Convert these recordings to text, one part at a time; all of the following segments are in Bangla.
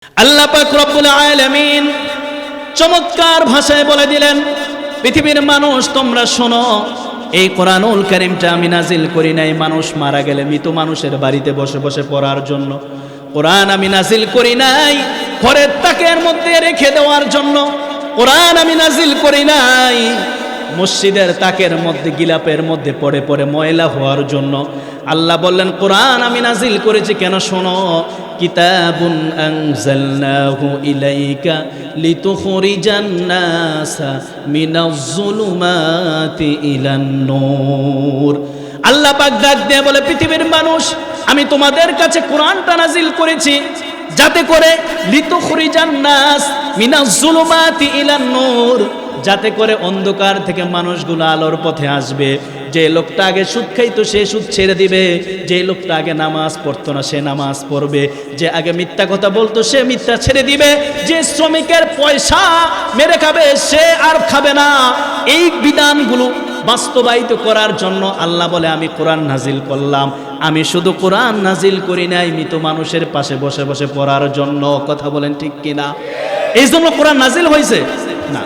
আল্লাহ পাক রব্বুল আলামিন চমৎকার ভাষায় বলে দিলেন, পৃথিবীর মানুষ তোমরা শোনো, এই কোরআনুল কারীমটা আমি নাজিল করি নাই মানুষ মারা গেলে মৃত মানুষের বাড়িতে বসে বসে পড়ার জন্য। কোরআন আমি নাজিল করি নাই ঘরের তাকের মধ্যে রেখে দেওয়ার জন্য। কোরআন আমি নাজিল করি নাই মসজিদের তাকের মধ্যে গিলাপের মধ্যে পড়ে পড়ে ময়লা হওয়ার জন্য। আল্লাহ বললেন কোরআন আমি নাজিল করেছি কেন শোনো, কিতাবুন আনজালনাহু ইলাইকা লিতুখরিজান নাসা মিনাজ যুলুমাতি ইলান নূর। আল্লাহ পাক ডাক দিয়ে বলে, পৃথিবীর মানুষ আমি তোমাদের কাছে কোরআনটা নাজিল করেছি যাতে করে লিতুখরিজান নাস মিনাজ যুলুমাতি ইলান নূর, যাতে করে অন্ধকার থেকে মানুষগুলো আলোর পথে আসবে। যে লোকটা আগে সুদ খাইতো সে সুদ ছেড়ে দিবে, যে লোকটা আগে নামাজ পড়তো না সে নামাজ পড়বে, যে আগে মিথ্যা কথা বলতো সে মিথ্যা ছেড়ে দিবে, যে শ্রমিকের পয়সা মেরে খাবে সে আর খাবে না। এই বিধানগুলো বাস্তবায়িত করার জন্য আল্লাহ বলে আমি কোরআন নাজিল করলাম। আমি শুধু কোরআন নাজিল করি নাই মৃত মানুষের পাশে বসে বসে পড়ার জন্য। কথা বলেন ঠিক কিনা? এই জন্য কোরআন নাজিল হয়েছে না।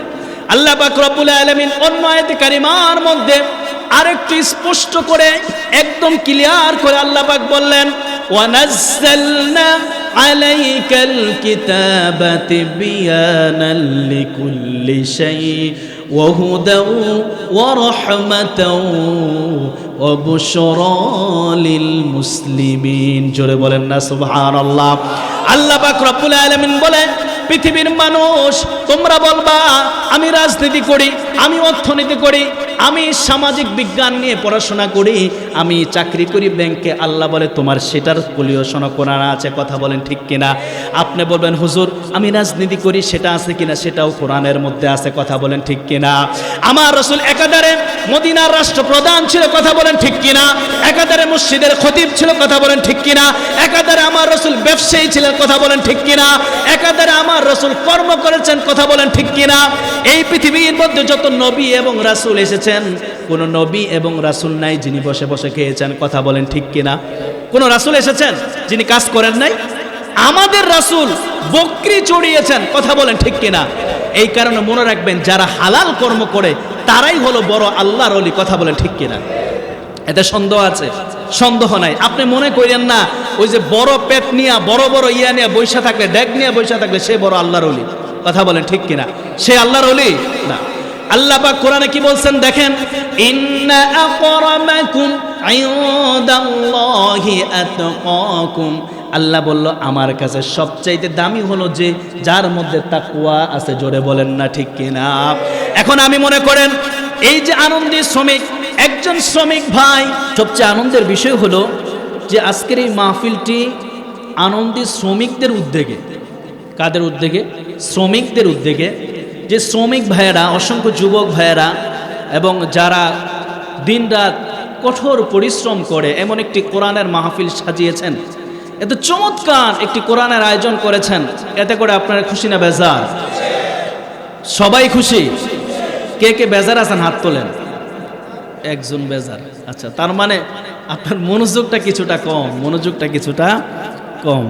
আল্লাহ পাক রব্বুল আলামিন অন্য আয়াতে কারিমার মধ্যে আরেকটু স্পষ্ট করে একদম ক্লিয়ার করে আল্লাহ পাক বললেন, ওয়ানাজ্জালনা আলাইকাল কিতাবা তিবয়ানাল লিকুল্লি শাই ওয়া হুদাও ওয়া রাহমাতাও ওয়া বুশরা লিল মুসলিমিন। জোরে বলেন না সুবহানাল্লাহ। আল্লাহ পাক রব্বুল আলামিন বলেন, পৃথিবীর মানুষ তোমরা বলবা আমি রাজনীতি করি, আমি অর্থনীতি করি, আমি সামাজিক বিজ্ঞান নিয়ে পড়াশোনা করি, আমি চাকরি করি ব্যাংকে। আল্লাহ বলে তোমার সেটার পরিবেশনা কোরআন আছে। কথা বলেন ঠিক কিনা? আপনি বলবেন হুজুর আমি রাজনীতি করি, সেটা আছে কিনা? সেটাও কোরআনের মধ্যে আছে। কথা বলেন ঠিক কিনা? আমার রাসূল একাধারে মদিনার রাষ্ট্রপ্রধান ছিল। কথা বলেন ঠিক কিনা? একাধারে মসজিদের খতিব ছিল। কথা বলেন ঠিক কিনা? একাধারে আমার রাসূল ব্যবসায়ী ছিলেন। কথা বলেন ঠিক কিনা? একাধারে আমার রাসূল কর্ম করেছেন। কথা বলেন ঠিক কিনা? এই পৃথিবীর মধ্যে যত নবী এবং রাসূল এসেছেন, কোন নবী এবং রাসূল নাই যিনি বসে বসে খেয়েছেন। কথা বলেন ঠিক কিনা? কোন রাসূল এসেছেন যিনি কাজ করেন নাই? আমাদের রাসূল বকরি চড়িয়েছেন। কথা বলেন ঠিক কিনা? এই কারণে মনে রাখবেন যারা হালাল কর্ম করে তারাই হলো বড় আল্লাহর ওলি। কথা বলেন ঠিক কিনা? এতে সন্দেহ আছে? সন্দেহ নাই। আপনি মনে করেন না ওই যে বড় পেট নিয়ে বড় বড় ইয়া নিয়ে বৈশা থাকলে, ড্যাগ নিয়ে বৈশা থাকলে সে বড় আল্লাহর ওলি। কথা বলেন ঠিক কিনা? সে আল্লাহর ওলি না। আল্লাহ পাক কোরআনে কি বলছেন দেখেন, ইন্না আকরামাকুম ইনদাল্লাহি আতকাকুম। আল্লাহ বলল আমার কাছে সবচাইতে দামি হলো যে যার মধ্যে তাকওয়া আছে। জোরে বলেন না ঠিক কিনা? এখন আমি মনে করেন এই যে আনন্দী শ্রমিক, একজন শ্রমিক ভাই, সবচেয়ে আনন্দের বিষয় হলো যে আজকের এই মাহফিলটি আনন্দী শ্রমিকদের উদ্যোগে। কাদের উদ্যোগে? শ্রমিকদের উদ্যোগে। যে শ্রমিক ভাইয়েরা, অসংখ্য যুবক ভাইয়েরা এবং যারা দিনরাত কঠোর পরিশ্রম করে এমন একটি কোরআনের মাহফিল সাজিয়েছেন, এত চমৎকার একটি কোরআনের আয়োজন করেছেন, এতে করে আপনারা খুশি না বেজার? সবাই খুশি? কে কে বেজার আছেন হাত তোলেন। একজন বেজার। আচ্ছা, তার মানে আপনার মনোযোগটা কিছুটা কম। মনোযোগটা কিছুটা কম।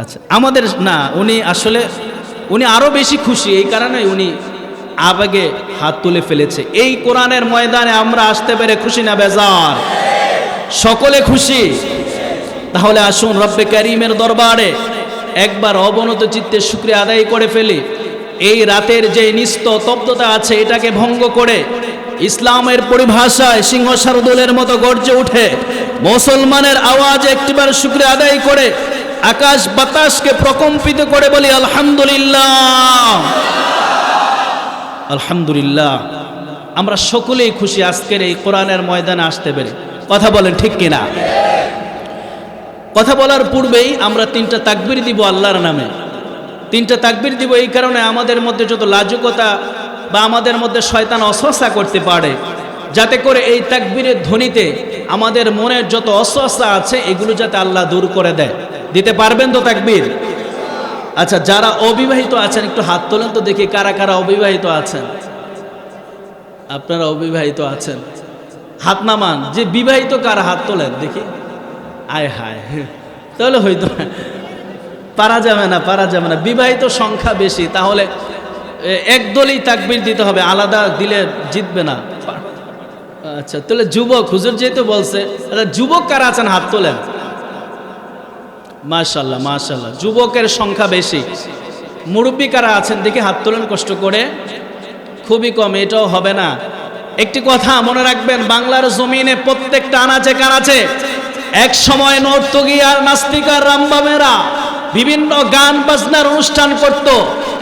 আচ্ছা, আমাদের না, উনি আসলে উনি আরো বেশি খুশি। এই কারণে উনি আবেগে হাত তুলে ফেলেছে। এই কোরআনের ময়দানে আমরা আসতে পেরে খুশি না বেজার? সকলে খুশি? তাহলে আসুন রব্বে কারীমের দরবারে একবার অবনত চিত্তে শুকরিয়া আদায় করে ফেলি। এই রাতের যে নিস্তব্ধতা আছে এটাকে ভঙ্গ করে ইসলামের পরিভাষায় সিংহ শারদুলের মতো গর্জে উঠে মুসলমানের আওয়াজে একটিবার শুকরিয়া আদায় করে আকাশ বাতাসকে প্রকম্পিত করে বলি আলহামদুলিল্লাহ। আলহামদুলিল্লাহ। আমরা সকলেই খুশি আজকের এই কোরআনের ময়দানে আসতে পেরে। কথা বলেন ঠিক কিনা? কথা বলার পূর্বেই আমরা তিনটা তাকবীর দিব আল্লাহর নামে। তিনটা তাকবীর দিব এই কারণে আমাদের মধ্যে যত লাজুকতা বা আমাদের মধ্যে শয়তান অসহসা করতে পারে, যাতে করে এই তাকবীরের ধ্বনিতে আমাদের মনের যত অসহসা আছে এগুলো যাতে আল্লাহ দূর করে দেয়। দিতে পারবেন তো তাকবীর? আচ্ছা, যারা অবিবাহিত আছেন একটু হাত তোলেন তো দেখি কারা কারা অবিবাহিত আছেন। আপনারা অবিবাহিত আছেন, হাত নামান। যে বিবাহিত কারা হাত তোলেন দেখি। আয় হায়, তাহলে হয়তো পারা যাবে না, বিবাহিত সংখ্যা বেশি, তাহলে একদলই তাকবীর দিতে হবে, আলাদা দিলে জিতবে না। আচ্ছা, তাহলে যুবক, হুজুর যেহেতু বলছে, যুবক কারা আছেন হাত তোলেন। মাশাআল্লাহ মাশাআল্লাহ, যুবকের সংখ্যা বেশি। মুরব্বী কারা আছেন দেখি হাত তোলেন কষ্ট করে, খুবই কম, এটাও হবে না। একটি কথা মনে রাখবেন, বাংলার জমিনে প্রত্যেকটা আনাচে কানাচে এক সময় নর্তকী আর নাস্তিক আর রামবামেরা বিভিন্ন গান বাজনার অনুষ্ঠান করত।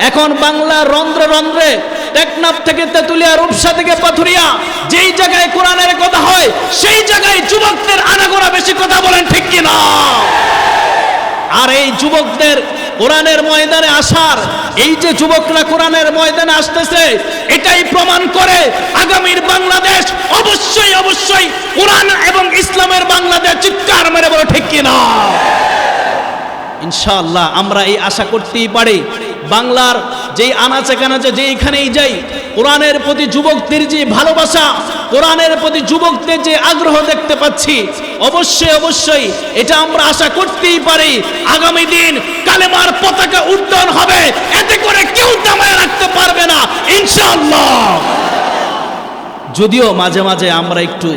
এখন বাংলার রন্ধ্রে রন্ধ্রে, টেকনাফ থেকে তেতুলিয়া, রূপসা থেকে পাথুরিয়া, যেই জায়গায় কোরআনের কথা হয় সেই জায়গায় যুবকদের আনাগোনা বেশি, কথা বলেন ঠিক কিনা? আর এই যুবকদের কোরআনের ময়দানে আসার, এই যে যুবকরা কোরআনের ময়দানে আসতেছে, এটাই প্রমাণ করে আগামীর বাংলাদেশ অবশ্যই অবশ্যই কোরআন এবং ইসলামের বাংলাদেশ। চিৎকার মেরে বলো ঠিক কিনা? ইনশাআল্লাহ আমরা এই আশা করতেই পারি। বাংলার যেই আনাচে কানাচে যেইখানেই যাই, কোরআনের প্রতি যুবকদের যে ভালোবাসা, কোরআনের প্রতি যুবকদের যে আগ্রহ দেখতে পাচ্ছি, অবশ্যই অবশ্যই এটা আমরা আশা করতেই পারি আগামী দিন কালেমার পতাকা উত্তোলন হবে, এতে করে কেউ দামায় রাখতে পারবে না ইনশাআল্লাহ। যদিও মাঝে মাঝে আমরা একটু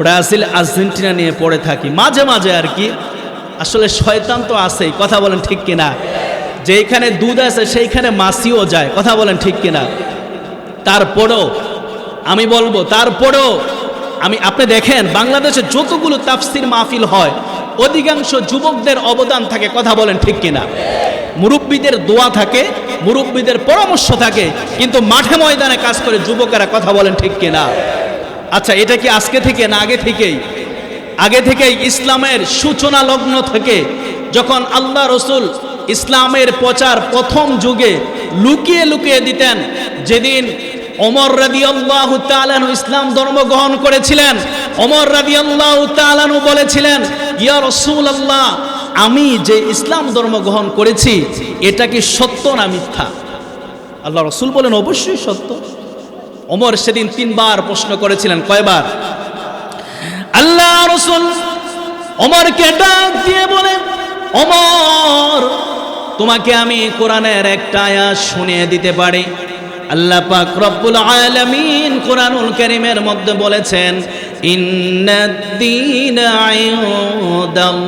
ব্রাজিল আর্জেন্টিনা নিয়ে পড়ে থাকি, মাঝে মাঝে আর কি, আসলে শয়তান তো আছেই, কথা বলেন ঠিক কিনা? যেখানে দুধ আছে সেইখানে মাছিও যায়, কথা বলেন ঠিক কিনা? তারপরেও আমি বলবো, আপনি দেখেন বাংলাদেশে যতগুলো তাফসির মাহফিল হয় অধিকাংশ যুবকদের অবদান থাকে, কথা বলেন ঠিক কিনা? মুরব্বীদের দোয়া থাকে, মুরব্বীদের পরামর্শ থাকে, কিন্তু মাঠে ময়দানে কাজ করে যুবকেরা, কথা বলেন ঠিক কিনা? আচ্ছা, এটা কি আজকে থেকে না আগে থেকেই ইসলামের সূচনা লগ্ন থেকে, যখন আল্লাহ রসুল ইসলামের প্রচার প্রথম যুগে লুকিয়ে লুকিয়ে দিতেন, যেদিন ওমর রাদিয়াল্লাহু তাআলা আনহু ইসলাম ধর্ম গ্রহণ করেছিলেন, ওমর রাদিয়াল্লাহু তাআলা আনহু বলেছিলেন, ইয়া রাসূলুল্লাহ, আমি যে ইসলাম ধর্ম গ্রহণ করেছি এটা কি সত্য না মিথ্যা? আল্লাহ রসুল বলেন অবশ্যই সত্য। ওমর সেদিন 3 বার প্রশ্ন করেছিলেন। কয়বার? আল্লাহ রসুল ওমরকে ডাক দিয়ে বলেন, ওমর, তোমাকে আমি কোরআনের একটা আয়াত শুনিয়ে দিতে পারি। আল্লাহ পাক রব্বুল আলামিন কোরআনুল কারীমের মধ্যে বলেছেন, ইন্নাদ-দীনা ইনদাল্লাহিল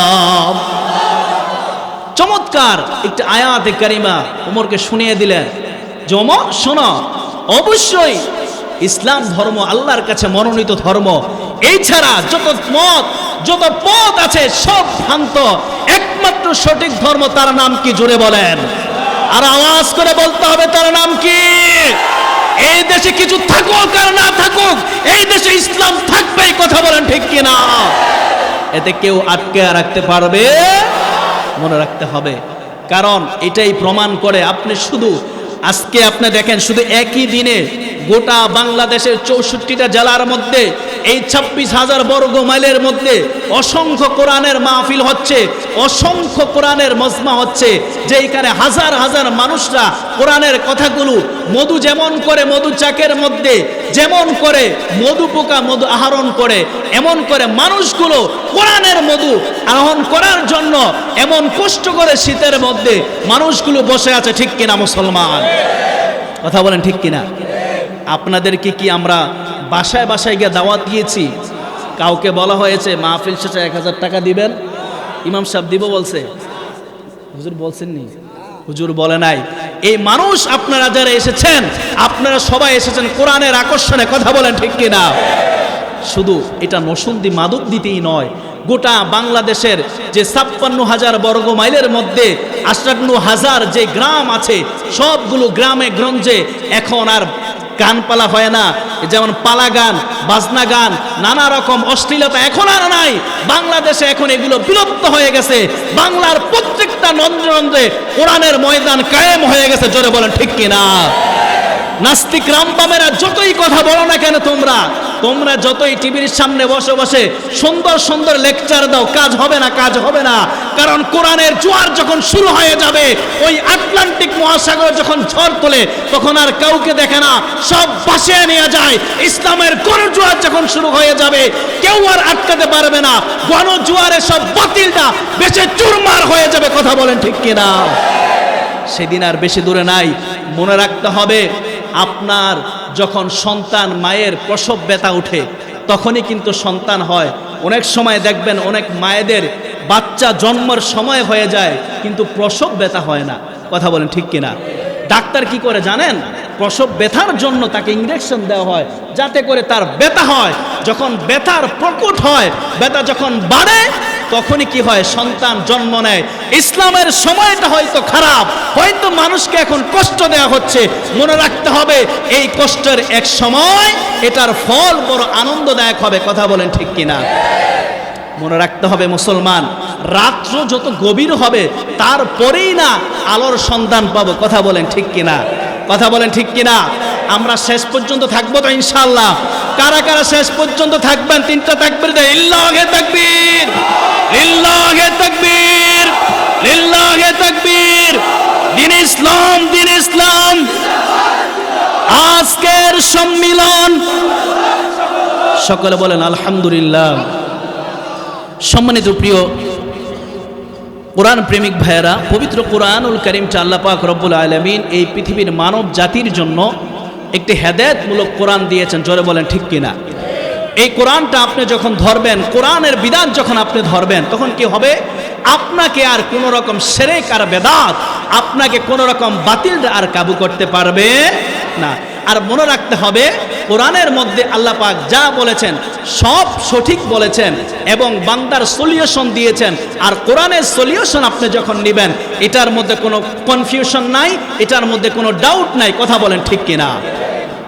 ইসলাম। চমৎকার একটি আয়াতে কারিমা ওমরকে শুনিয়ে দিলেন যে, ওমর শোনো, অবশ্যই ইসলাম ধর্ম আল্লাহর কাছে মনোনীত ধর্ম, এই ছাড়া যত পথ আছে সব ভ্রান্ত, একমাত্র সঠিক ধর্ম, তার নাম কি? জোরে বলেন, আর আওয়াজ করে বলতে হবে, তার নাম কি? এই দেশে কিছু থাকুক আর না থাকুক, এই দেশে ইসলাম থাকবেই, কথা বলেন ঠিক কিনা? এতে কেউ আটকে রাখতে পারবে? মনে রাখতে হবে, কারণ এটাই প্রমাণ করে। আজকে আপনি দেখেন, শুধু একই দিনে গোটা বাংলাদেশের 64টা জেলার মধ্যে, এই 26,000 বর্গ মাইলের মধ্যে অসংখ্য কোরআনের মাহফিল হচ্ছে, অসংখ্য কোরআনের মজমা হচ্ছে, যেখানে হাজার হাজার মানুষরা কোরআনের কথাগুলো মধু যেমন করে মধু চাকের মধ্যে যেমন করে মধু পোকা মধু আহরণ করে, এমন করে মানুষগুলো কোরআনের মধু আহরণ করার জন্য এমন কষ্ট করে শীতের মধ্যে মানুষগুলো বসে আছে, ঠিক কিনা মুসলমান? কথা বলেন ঠিক কিনা? আপনাদেরকে কি আমরা বাসায় বাসায় গিয়ে দাওয়াত দিয়েছি? কাউকে বলা হয়েছে মাহফিল শেষে 1000 টাকা দিবেন? ইমাম সাহেব দিব বলছে? হুজুর বলছেননি? হুজুর বলে নাই। এই মানুষ আপনারা যারা এসেছেন, আপনারা সবাই এসেছেন কোরআনের আকর্ষণে, কথা বলেন ঠিক কিনা? শুধু এটা নরসিংদী মাদক দিতেই নয়, গোটা বাংলাদেশের যে 56,000 বর্গ মাইলের মধ্যে 58,000 যে গ্রাম আছে, সবগুলো গ্রামে গঞ্জে এখন আর গান পালা হয় না, যেমন পালা গান, বাজনা গান, নানা রকম অশ্লীলতা এখন আর নাই বাংলাদেশে। এখন এগুলো বিলুপ্ত হয়ে গেছে। বাংলার প্রত্যেকটা নন্দ্রে নন্দ্রে কোরআনের ময়দান কায়েম হয়ে গেছে, জোরে বলেন ঠিক কিনা? নাস্তিক রামবামেরা যতই কথা বলো না কেন তোমরা, তোমরা যতই টিভির সামনে বসে বসে সুন্দর সুন্দর লেকচার দাও, কাজ হবে না, কাজ হবে না। কারণ কোরআনের জোয়ার যখন শুরু হয়ে যাবে, ওই আটলান্টিক মহাসাগর যখন ঝড় তোলে, তখন আর কাউকে দেখে না, সব ভাসিয়ে নিয়ে যায়। ইসলামের গণজোয়ার যখন শুরু হয়ে যাবে, কেউ আর আটকাতে পারবে না। গণজোয়ারে সব বাতিলটা বেশি চুরমার হয়ে যাবে। কথা বলেন ঠিক কিনা? সেদিন আর বেশি দূরে নাই। মনে রাখতে হবে, আপনার যখন সন্তান, মায়ের প্রসব ব্যথা উঠে, তখনই কিন্তু সন্তান হয়। অনেক সময় দেখবেন অনেক মায়েদের বাচ্চা জন্মের সময় হয়ে যায়, কিন্তু প্রসব ব্যথা হয় না। কথা বলেন ঠিক কিনা? ডাক্তার কি করে জানেন? প্রসব ব্যথার জন্য তাকে ইনজেকশন দেওয়া হয়, যাতে করে তার ব্যথা হয়। যখন ব্যথার প্রকট হয়, ব্যথা যখন বাড়ে, তখনই কি হয়? সন্তান জন্ম নেয়। ইসলামের সময়টা হয়তো খারাপ, হয়তো মানুষকে এখন কষ্ট দেওয়া হচ্ছে। মনে রাখতে হবে, এই কষ্টের এক সময় এটার ফল বড় আনন্দদায়ক হবে। কথা বলেন ঠিক কিনা? মনে রাখতে হবে মুসলমান, রাত্র যত গভীর হবে, তারপরেই না আলোর সন্ধান পাবো। কথা বলেন ঠিক কিনা? কথা বলেন ঠিক কিনা? আমরা শেষ পর্যন্ত থাকবো তো ইনশাআল্লাহ? কারা কারা শেষ পর্যন্ত থাকবেন? তিনটা তাকবীর দেয়। লিল্লাহে তাকবীর, লিল্লাহে তাকবীর, লিল্লাহে তাকবীর। দ্বীন ইসলাম, দ্বীন ইসলাম। আজকের সম্মিলন, সকলে বলেন আলহামদুলিল্লাহ। সম্মানিত প্রিয় কোরআন প্রেমিক ভাইয়েরা, পবিত্র কোরআনুল কারীমটা আল্লাহ পাক রব্বুল আলামিন এই পৃথিবীর মানব জাতির জন্য একটি হেদায়েতমূলক কোরআন দিয়েছেন। জোরে বলেন ঠিক কিনা? এই কোরআনটা আপনি যখন ধরবেন, কোরআনের বিধান যখন আপনি ধরবেন, তখন কি হবে? আপনাকে আর কোনো রকম শিরক আর বেদাত, আপনাকে কোনো রকম বাতিল আর কাবু করতে পারবে না। আর মনে রাখতে হবে, কোরআনের মধ্যে আল্লাহ পাক যা বলেছেন সব সঠিক বলেছেন এবং বান্দার সলিউশন দিয়েছেন। আর কোরআনের সলিউশন আপনি যখন নেবেন, এটার মধ্যে কোনো কনফিউশন নাই, এটার মধ্যে কোনো ডাউট নাই। কথা বলেন ঠিক কিনা?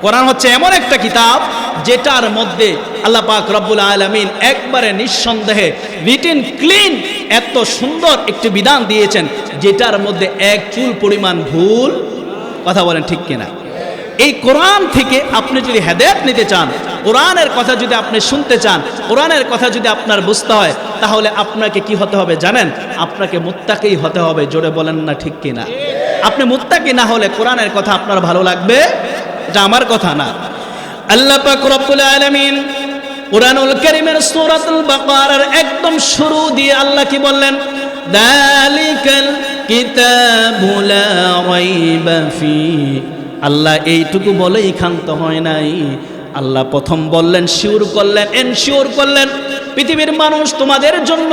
কোরআন হচ্ছে এমন একটা কিতাব, যেটার মধ্যে আল্লাহ পাক রব্বুল আলামিন একবারে নিঃসন্দেহে রিটেন ক্লিন এত সুন্দর একটি বিধান দিয়েছেন, যেটার মধ্যে এক চুল পরিমাণ ভুল। কথা বলেন ঠিক কিনা? এই কোরআন থেকে আপনি যদি হেদায়েত নিতে চান, কোরআনের কথা যদি আপনি শুনতে চান, কোরআনের কথা যদি আপনার বুঝতে হয়, তাহলে আপনাকে কি হতে হবে জানেন? আপনাকে মুত্তাকি হতে হবে। জোরে বলেন না ঠিক কিনা? আপনি মুত্তাকি না হলে কোরআনের কথা আপনার ভালো লাগবে? এটা আমার কথা না। আল্লাহ পাক রব্বুল আলামিন কোরআনুল কারীমের সূরাতুল বাকারার একদম শুরু দিয়ে আল্লাহ কি বললেন? যালিকাল কিতাবু লা রাইবা ফি। আল্লাহ এইটুকু বলেই ক্ষান্ত হয় নাই। আল্লাহ প্রথম বললেন, শিওর করলেন, এনশিওর করলেন, পৃথিবীর মানুষ তোমাদের জন্য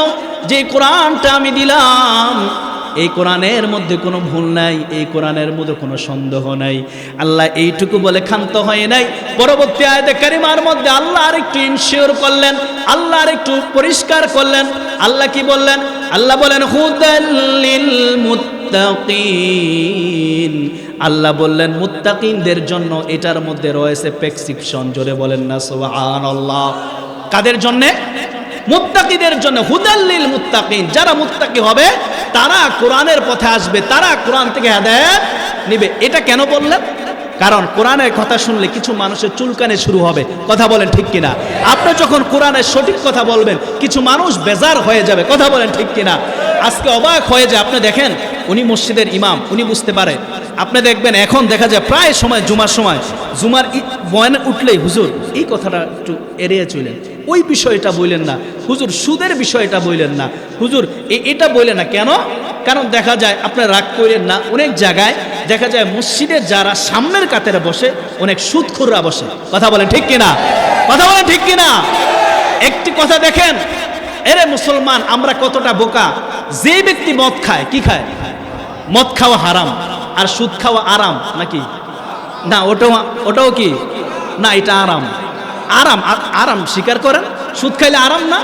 যে কোরআনটা আমি দিলাম, এই কোরআনের মধ্যে কোনো ভুল নাই, এই কোরআনের মধ্যে কোনো সন্দেহ নাই। আল্লাহ এইটুকু বলে ক্ষান্ত হয় নাই। পরবর্তী আয়াতে কারিমার মধ্যে আল্লাহ আরেকটু ইনশিওর করলেন, আল্লাহ আরেকটু পরিষ্কার করলেন। আল্লাহ কি বললেন? আল্লাহ বলেন হুদাল লিল মুত্তাকিন। আল্লাহ বললেন মুত্তাকিনদের জন্য এটার মধ্যে রয়েছে প্রেসক্রিপশন। জোরে বলেন না সুবহানাল্লাহ। কাদের জন্য? মুত্তাকিদের জন্য। হুদাল লিল মুত্তাকিন, যারা মুত্তাকি হবে তারা কোরআনের পথে আসবে, তারা কোরআন থেকে হেদায়েত নেবে। এটা কেন বললেন? কারণ কোরআনের কথা শুনলে কিছু মানুষের চুলকানি শুরু হবে। কথা বলেন ঠিক কিনা? আপনি যখন কোরআনের সঠিক কথা বলবেন, কিছু মানুষ বেজার হয়ে যাবে। কথা বলেন ঠিক কিনা? আজকে অবাক হয়ে যায়, আপনি দেখেন উনি মসজিদের ইমাম, উনি বুঝতে পারে। আপনি দেখবেন এখন দেখা যায় প্রায় সময় জুমার সময়, জুমার বয়ানে উঠলেই হুজুর এই কথাটা একটু এড়িয়ে চলেন, ওই বিষয়টা বললেন না হুজুর, সুদের বিষয়টা বললেন না হুজুর, এটা বললেন না। কেন? কারণ দেখা যায়, আপনার রাগ করেন না, অনেক জায়গায় দেখা যায় মসজিদে যারা সামনের কাতারে বসে, অনেক সুদখোররা বসে। কথা বলেন ঠিক কিনা? কথা বলেন ঠিক কিনা? একটি কথা দেখেন, এরে মুসলমান, আমরা কতটা বোকা। যে ব্যক্তি মদ খায়, কি খায়? মদ খাওয়া হারাম, আর সুদ খাওয়া আরাম নাকি? না, ওটাও কি না, এটা আরাম। আরাম আরাম স্বীকার করেন। সুদ খাইলে আরাম না?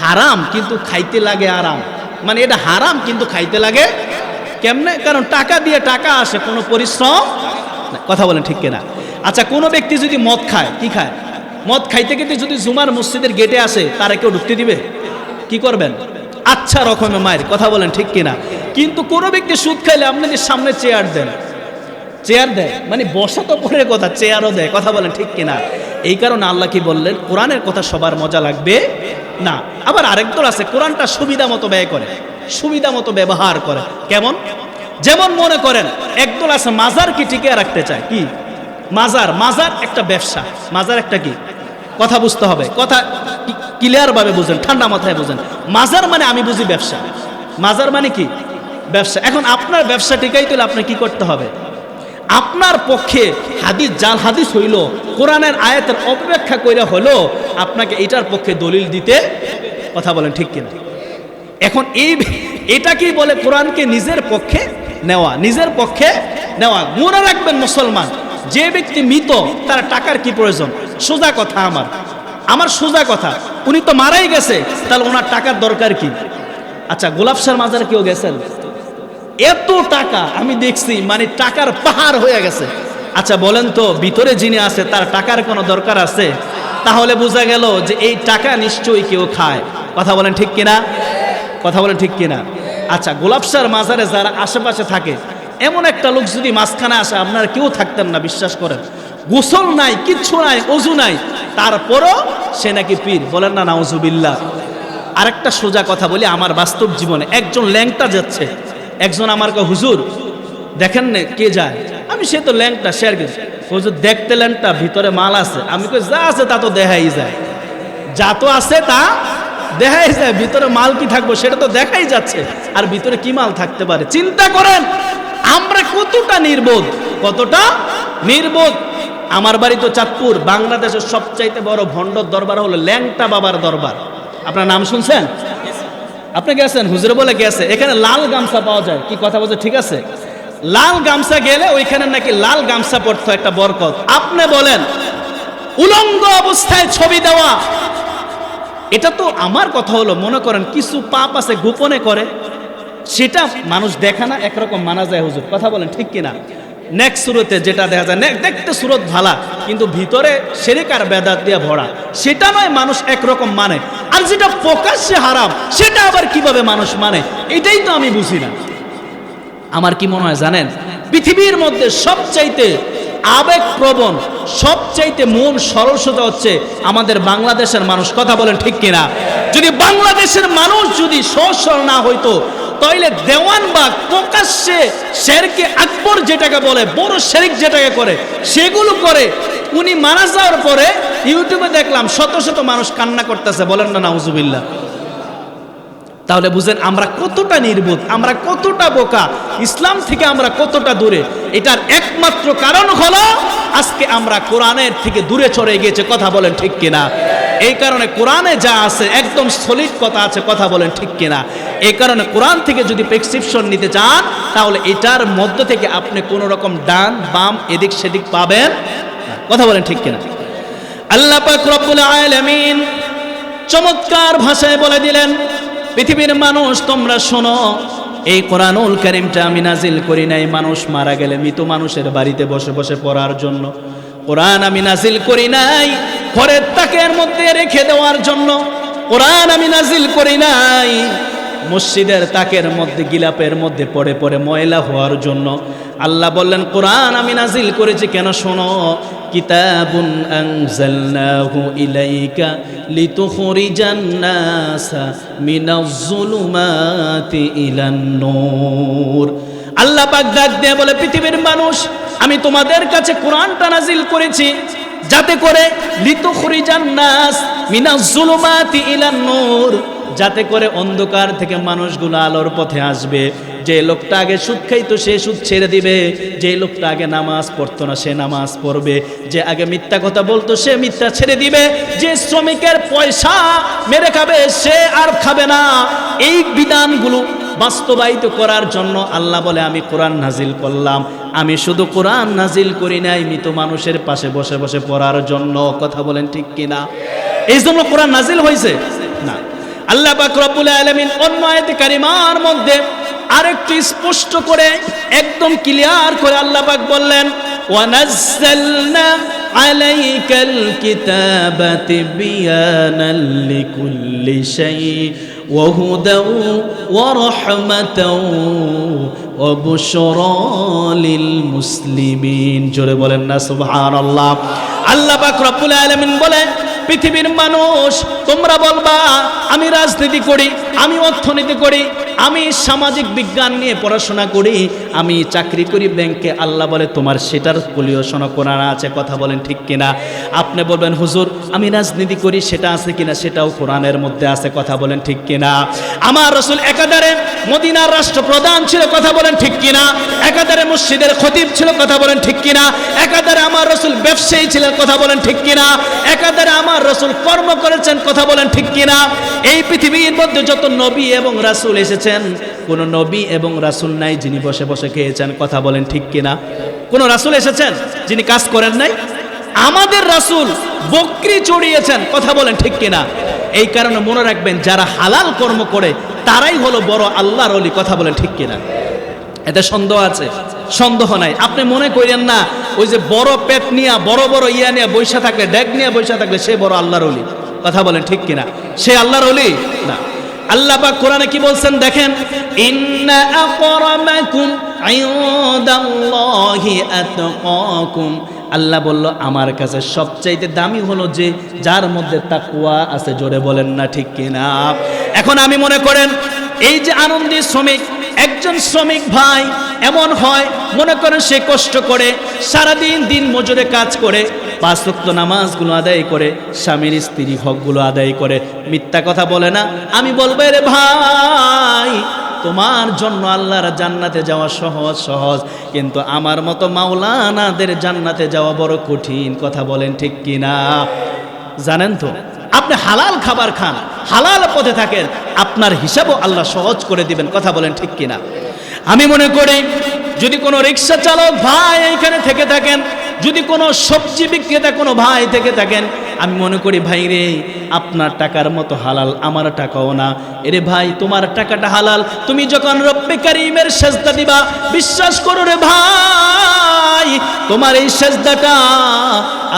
হারাম কিন্তু খাইতে লাগে আরাম। মানে এটা হারাম কিন্তু খাইতে লাগে কেমনে? কারণ টাকা দিয়ে টাকা আসে, কোনো পরিশ্রম। কথা বলেন ঠিক কিনা? আচ্ছা, কোনো ব্যক্তি যদি মদ খায়, কি খায়? মদ খাইতে খেতে যদি জুমার মসজিদের গেটে আসে, তারা কেউ ঢুকতে দিবে? কি করবেন? আচ্ছা রকমের মায়ের। কথা বলেন ঠিক কিনা? কিন্তু কোনো ব্যক্তি সুদ খাইলে আপনাদের সামনে চেয়ার দেন, চেয়ার দেয়, মানে বসা তো পরের কথা, চেয়ারও দেয়। কথা বলেন ঠিক কিনা? এই কারণে আল্লাহ কি বললেন, কোরআনের কথা সবার মজা লাগবে না। আবার আরেক দল আছে কোরআনটা সুবিধা মতো ব্যয় করে, সুবিধা মতো ব্যবহার করে। কেমন? যেমন মনে করেন একদল আছে মাজার কি টিকিয়ে রাখতে চায়। কি মাজার? মাজার একটা ব্যবসা। মাজার একটা কি, কথা বুঝতে হবে, কথা ক্লিয়ার ভাবে বুঝেন, ঠান্ডা মাথায় বুঝেন। মাজার মানে আমি বুঝি ব্যবসা। মাজার মানে কি? ব্যবসা। এখন আপনার ব্যবসা টিকাইতে হলে আপনার কি করতে হবে? আপনার পক্ষে হাদিস, জাল হাদিস হইল, কোরআনের আয়াতের অপব্যাখ্যা কইরা হলো, আপনাকে এটার পক্ষে দলিল দিতে, কথা বলেন ঠিক কিনা? এখন এটাকেই বলে কোরআনকে নিজের পক্ষে নেওয়া, নিজের পক্ষে নেওয়া। মনে রাখবেন মুসলমান, যে ব্যক্তি মৃত তার টাকার কি প্রয়োজন? সোজা কথা, আমার সোজা কথা, উনি তো মারাই গেছে, তাহলে ওনার টাকার দরকার কি? আচ্ছা, গোলাপশার মাজার কেউ গেছেন? এত টাকা আমি দেখছি, মানে টাকার পাহাড় হয়ে গেছে। আচ্ছা বলেন তো, ভিতরে যিনি আছে তার টাকার কোনো দরকার আছে? তাহলে বোঝা গেল যে এই টাকা নিশ্চয়ই কেউ খায়। কথা বলেন ঠিক কিনা? কথা বলেন ঠিক কিনা? আচ্ছা, গোলাপশার মাজারে যারা আশেপাশে থাকে, এমন একটা লোক যদি মাঝখানে আসে, আপনারা কেউ থাকতেন না, বিশ্বাস করেন। গোসল নাই, কিচ্ছু নাই, অজু নাই, তারপরও সে নাকি পীর। বলেন না নাউজুবিল্লাহ। আরেকটা সোজা কথা বলি, আমার বাস্তব জীবনে একজন ল্যাংটা যাচ্ছে, একজন আমার কয় হুজুর দেখেন না কে যায়। আমি সে তো ল্যাংটা, শেয়ার গেছে, হুজুর দেখতে ল্যাংটা, ভিতরে মাল আছে। আমি কই যা আছে তা তো দেখাই যায়, যা তো আছে তা দেখাই যায়, ভিতরে মাল কি থাকবো সেটা তো দেখাই যাচ্ছে, আর ভিতরে কি মাল থাকতে পারে? চিন্তা করেন আমরা কতটা নির্বোধ, কতটা নির্বোধ। আমার বাড়ি তো চাঁদপুর, বাংলাদেশের সবচাইতে বড় ভণ্ডর দরবার হলো ল্যাংটা বাবার দরবার। আপনার নাম শুনছেন? আপনি গেছেন? হুজুরে বলে গেছে। এখানে লাল গামছা পাওয়া যায়। কি কথা বলছে? ঠিক আছে, লাল গামছা গেলে ওইখানে নাকি লাল গামছা পড়তো, একটা বরকত। আপনি বলেন উলঙ্গ অবস্থায় ছবি দেওয়া, এটা তো আমার কথা হলো, মনে করেন কিছু পাপ আছে গোপনে করে, সেটা মানুষ দেখা না, একরকম মানা যায় হুজুর। কথা বলেন ঠিক কিনা? নেক্সট সুরতে যেটা দেখা যায়, দেখতে সুরত ভালা, কিন্তু ভিতরে শিরক আর বেদাত দিয়ে ভরা, সেটা নয় মানুষ একরকম মানে। আর যেটা প্রকাশ্যে হারাম, সেটা আবার কিভাবে মানুষ মানে, এটাই তো আমি বুঝি না। আমার কি মনে হয় জানেন, পৃথিবীর মধ্যে সবচাইতে আবেগপ্রবণ, সবচাইতে মন সরলতা হচ্ছে আমাদের বাংলাদেশের মানুষ। কথা বলেন ঠিক কিনা? যদি বাংলাদেশের মানুষ যদি সরল না হইতো, তাইলে দেওয়ানবাগ প্রকাশ্যে শেরকে আকবর যেটাকে বলে, বড় শিরক যেটাকে করে, সেগুলো করে। উনি মারা যাওয়ার পরে ইউটিউবে দেখলাম শত শত মানুষ কান্না করতেছে। বলেন না নাউজুবিল্লাহ। তাহলে বুঝেন আমরা কতটা নির্বোধ, আমরা কতটা বোকা, ইসলাম থেকে আমরা কতটা দূরে। এটার একমাত্র কারণ হলো আজকে আমরা কোরআনের থেকে দূরে চলে গিয়েছে। কথা বলেন ঠিক কিনা? এই কারণে কোরআনে যা আছে একদম সলিড কথা আছে। কথা বলেন ঠিক কিনা? এই কারণে কোরআন থেকে যদি প্রেসক্রিপশন নিতে চান, তাহলে এটার মধ্য থেকে আপনি কোনো রকম ডান বাম এদিক সেদিক পাবেন না। কথা বলেন ঠিক কিনা? আল্লাহ পাক রব্বুল আলামিন চমৎকার ভাষায় বলে দিলেন, পৃথিবীর মানুষ তোমরা শোনো, এই কোরআনুল কারীমটা আমি নাজিল করি নাই মানুষ মারা গেলে মৃত মানুষের বাড়িতে বসে বসে পড়ার জন্য। কোরআন আমি নাজিল করি নাই ঘরের তাকের মধ্যে রেখে দেওয়ার জন্য। কোরআন আমি নাজিল করি নাই মসজিদের তাকের মধ্যে, গিলাপের মধ্যে পড়ে পড়ে ময়লা হওয়ার জন্য। আল্লাহ বললেন কোরআন আমি নাজিল করেছি কেন শোনো, কিতাবুন আনজালনাহু ইলাইকা লিতুখরিজান নাসা মিনাজ যুলুমাতি ইলান নূর। আল্লাহ পাক ডাক দিয়ে বলে, পৃথিবীর মানুষ আমি তোমাদের কাছে কোরআনটা নাজিল করেছি যাতে করে লিতুখরিজান নাস মিনাজ যুলুমাতি ইলান নূর, যাতে করে অন্ধকার থেকে মানুষগুলো আলোর পথে আসবে। যে লোকটা আগে সুদ খাইতো সে সুদ ছেড়ে দিবে, যে লোকটা আগে নামাজ পড়তো না সে নামাজ পড়বে, যে আগে মিথ্যা কথা বলতো সে মিথ্যা ছেড়ে দিবে, যে শ্রমিকের পয়সা মেরে খাবে সে আর খাবে না। এই বিধানগুলো বাস্তবায়িত করার জন্য আল্লাহ বলে আমি কোরআন নাজিল করলাম। আমি শুধু কোরআন নাজিল করি নাই মৃত মানুষের পাশে বসে বসে পড়ার জন্য। কথা বলেন ঠিক কিনা? এই জন্য কোরআন নাজিল হয়েছে না। আল্লাহ পাক রব্বুল আলামিন অন্য আয়াতে কারিমার মধ্যে আরেকটু স্পষ্ট করে একদম ক্লিয়ার করে আল্লাহ পাক বললেন, ওয়ানাজ্জালনা আলাইকাল কিতাবা তিবয়ানাল লিকুল্লি শাই وهدى ورحمة وبشرى للمسلمين জোরে বলেন না সুবহানাল্লাহ। আল্লাহ পাক রব্বুল আলামিন বলেন পৃথিবীর মানুষ তোমরা বলবা আমি রাজনীতি করি, আমি অর্থনীতি করি, আমি সামাজিক বিজ্ঞান নিয়ে পড়াশোনা করি, আমি চাকরি করি ব্যাংকে। আল্লাহ বলে তোমার সেটার পরিবেশনা কোরআনে আছে, কথা বলেন ঠিক কিনা? আপনি বলবেন হুজুর আমি রাজনীতি করি, সেটা আছে কিনা? সেটাও কোরআনের মধ্যে আছে, কথা বলেন ঠিক কিনা? আমার রাসূল একাধারে মদিনার রাষ্ট্রপ্রধান ছিল, কথা বলেন ঠিক কিনা? একাধারে মসজিদের খতিব ছিল, কথা বলেন ঠিক কিনা? একাধারে আমার রাসূল ব্যবসায়ী ছিলেন, কথা বলেন ঠিক কিনা? একাধারে আমার রাসূল কর্ম করেছেন, কথা বলেন ঠিক কিনা? এই পৃথিবীর মধ্যে যত নবী এবং রাসূল এসেছেন, কোন নবী এবং রাসূল নাই যিনি বসে বসে খেয়েছেন, কথা বলেন ঠিক কিনা? কোন রাসূল এসেছেন যিনি কাজ করেন নাই? আমাদের রাসূল বকরি চড়িয়েছেন, কথা বলেন ঠিক কিনা? এই কারণে মনে রাখবেন যারা হালাল কর্ম করে তারাই হলো বড় আল্লাহর ওলি, কথা বলেন ঠিক কিনা? এতে সন্দেহ আছে? সন্দেহ নাই। আপনি মনে করেন না ওই যে বড় পেট নিয়ে বড় বড় ইয়া নিয়ে বৈশা থাকলে, ড্যাগ নিয়ে বৈশা থাকলে সে বড় আল্লাহর ওলি, কথা বলেন ঠিক কিনা? সে আল্লাহর ওলি না। আল্লাহ পাক কোরআনে কি বলছেন দেখেন, ইন্না আকরামাকুম ইনদাল্লাহি আতকাকুম। আল্লাহ বলল আমার কাছে সবচাইতে দামি হলো যে যার মধ্যে তাকওয়া আছে, জোরে বলেন না ঠিক কিনা? এখন আমি মনে করেন এই যে আনন্দী শ্রমিক, একজন শ্রমিক ভাই এমন হয় মনে করেন সে কষ্ট করে সারাদিন দিন মজুরে কাজ করে, 5 ওয়াক্ত নামাজগুলো আদায় করে, স্বামীর স্ত্রী হকগুলো আদায় করে, মিথ্যা কথা বলে না। আমি বলবো রে ভাই তোমার জন্য আল্লাহর জান্নাতে যাওয়া সহজ সহজ, কিন্তু আমার মতো মাওলানাদের জান্নাতে যাওয়া বড় কঠিন, কথা বলেন ঠিক কিনা? জানেন তো আপনি হালাল খাবার খান, হালাল পথে থাকেন, আপনার হিসাবও আল্লাহ সহজ করে দিবেন, কথা বলেন ঠিক কিনা? আমি মনে করি যদি কোনো রিক্সা চালক ভাই এইখানে থেকে থাকেন, যদি কোনো সবজি বিক্রেতা কোনো ভাই থেকে থাকেন, আমি মনে করি ভাই রে আপনার টাকার মতো হালাল আমার টাকাও না। এরে ভাই তোমার টাকাটা হালাল, তুমি যখন রব্বে কারীমের সেজদা দিবা বিশ্বাস করো রে ভাই তোমার এই সেজদাটা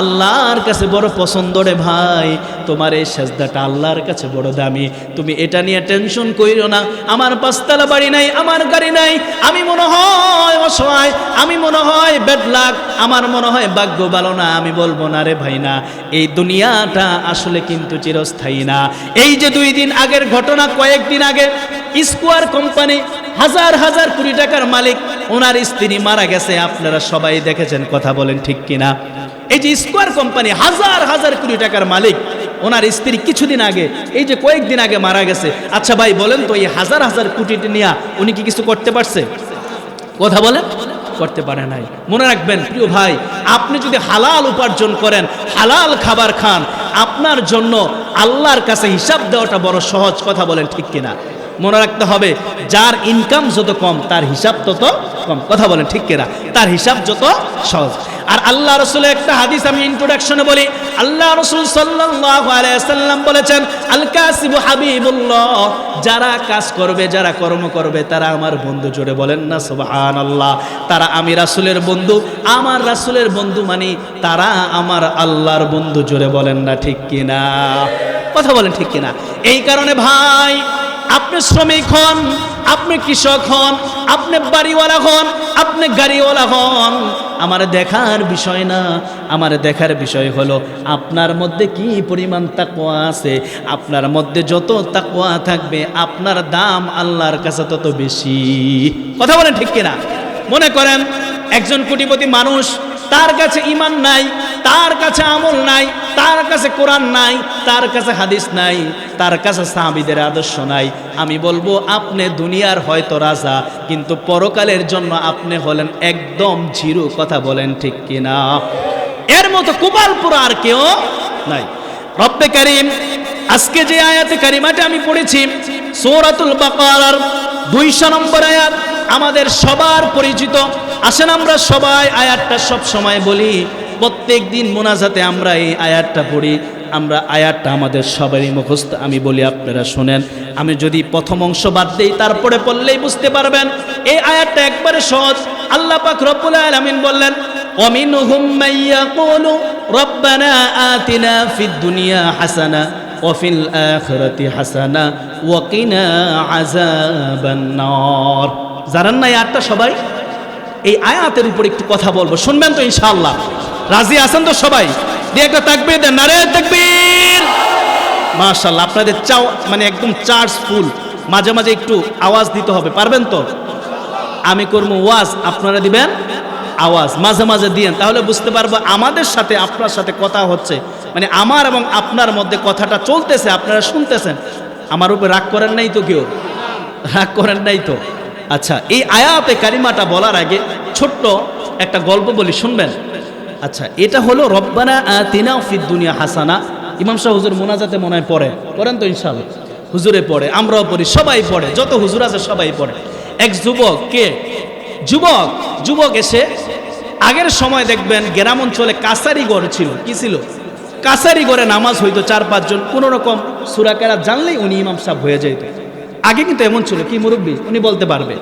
আল্লাহর কাছে বড় পছন্দ রে ভাই, তোমার এই সেজদাটা আল্লাহর কাছে বড় দামি। তুমি এটা নিয়ে টেনশন কইরো না, আমার 5 তলা বাড়ি নাই, আমার গাড়ি নাই, আমি মনে হয় অসহায়, আমি মনে হয় ব্যাড লাক, আমার মনে হয় ভাগ্য ভালো না। আমি বলবো না রে ভাই না, এই দুনিয়াটা আসলে কিন্তু চিরস্থায়ী না। এই যে 2 দিন আগের ঘটনা, কয়েকদিন আগে স্কোয়ার কোম্পানি হাজার হাজার কোটি টাকার মালিক, ওনার স্ত্রী মারা গেছে, আপনারা সবাই দেখেছেন, কথা বলেন ঠিক কিনা? এই যে স্কোয়ার কোম্পানি হাজার হাজার কোটি টাকার মালিক, ওনার স্ত্রী কিছুদিন আগে, এই যে কয়েকদিন আগে মারা গেছে। আচ্ছা ভাই বলেন তো এই হাজার হাজার কোটি নিয়ে উনি কি কিছু করতে পারছে? কথা বলেন, করতে পারে নাই। মনে রাখবেন প্রিয় ভাই, আপনি যদি হালাল উপার্জন করেন, হালাল খাবার খান, আপনার জন্য আল্লাহর কাছে হিসাব দেওয়াটা বড় সহজ, কথা বলেন ঠিক কিনা? মনে রাখতে হবে যার ইনকাম যত কম তার হিসাব তত কম, কথা বলেন ঠিক কিনা? তার হিসাব যত সহজ। আর আল্লাহ রাসূলের একটা হাদিস আমি ইন্ট্রোডাকশনে বলি, আল্লাহ রাসূল সাল্লাল্লাহু আলাইহি ওয়াসাল্লাম বলেছেন আল কাসিবু হাবিবুল্লাহ, যারা কাজ করবে, যারা কর্ম করবে তারা আমার বন্ধু, জোরে বলেন না সুবহানাল্লাহ। তারা আমি রাসূলের বন্ধু, আমার রাসূলের বন্ধু মানে তারা আমার আল্লাহর বন্ধু, জোরে বলেন না ঠিক কিনা? কথা বলেন ঠিক কিনা? এই কারণে ভাই আপনি শ্রমিক হন, আপনি কৃষক হন, আপনি বাড়িওয়ালা হন, আপনি গাড়িওয়ালা হন, আমার দেখার বিষয় না। আমার দেখার বিষয় হলো আপনার মধ্যে কি পরিমাণ তাকওয়া আছে। আপনার মধ্যে যত তাকওয়া থাকবে আপনার দাম আল্লাহর কাছে তত বেশি, কথা বলেন ঠিক কিনা? মনে করেন একজন কোটিপতি মানুষ, তার কাছে ঈমান নাই, তার কাছে আমল নাই, তার কাছে কোরআন নাই, তার কাছে হাদিস নাই, তার কাছে সাহাবীদের আদর্শ নাই। আমি বলবো আপনি দুনিয়ার হয়তো রাজা, কিন্তু পরকালের জন্য আপনি হলেন একদম জিরো, কথা বলেন ঠিক কিনা? এর মতো কুবালপুর আর কেউ নাই। রব্বে কারীম আজকে যে আয়াতে কারিমাটা আমি পড়েছি সূরাতুল বাকারার 200 নম্বর আয়াত, আমাদের সবার পরিচিত। আসেন আমরা সবাই আয়াতটা সব সময় বলি, প্রত্যেক দিন মোনাজাতে আমরা এই আয়াতটা পড়ি, আমরা আয়াতটা আমাদের সবারই মুখস্থ। আমি বলি আপনারা শোনেন, আমি যদি প্রথম অংশ বাদ দেই তারপরে পড়লেই বুঝতে পারবেন। এই আয়াতটা একবারে সহজ। আল্লাহ পাক রব্বুল আলামিন বললেন ومنهم من يقول ربنا آتنا في الدنيا حسنة ওয়াফিল আখিরাতি হাসানা ওয়া কিনা আযাবান নার। জানেন না এই আয়াতটা সবাই? এই আয়াতের উপর একটু কথা বলবো, শুনবেন তো ইনশাআল্লাহ? রাজি আছেন তো সবাই? দিয়ে একটা তাকবীর দেন, নারে তাকবীর। মাশাআল্লাহ, আপনাদের চাও মানে একদম চার্জ ফুল, মাঝে মাঝে একটু আওয়াজ দিতে হবে, পারবেন তো? আমি করবো ওয়াজ, আপনারা দিবেন আওয়াজ, মাঝে মাঝে দিয়েন, তাহলে বুঝতে পারবো আমাদের সাথে আপনার সাথে কথা হচ্ছে, মানে আমার এবং আপনার মধ্যে কথাটা চলতেছে, আপনারা শুনতেছেন। আমার উপরে রাগ করেন নাই তো? কেউ রাগ করেন নাই তো? আচ্ছা, এই আয়াতে কারিমাটা বলার আগে ছোট্ট একটা গল্প বলি, শুনবেন? আচ্ছা, এটা হলো রব্বানা আতিনা ফিদ দুনিয়া হাসানা। ইমাম সাহেব হুজুর মোনাজাতে মনে হয় পড়েন তো ইনশাআল্লাহ? হুজুরে পড়ে, আমরাও পড়ি, সবাই পড়ে, যত হুজুর আছে সবাই পড়ে। এক যুবক, কে যুবক এসে, আগের সময় দেখবেন গ্রাম অঞ্চলে কাছারি ঘর ছিল, কি ছিল? কাছারি ঘরে নামাজ হইতো 4-5 জন, কোন রকম সূরা কেরাত জানলেই উনি ইমাম সাহেব হয়ে যেত। আগে কিন্তু এমন ছিল, কি মুরব্বী উনি বলতে পারবে।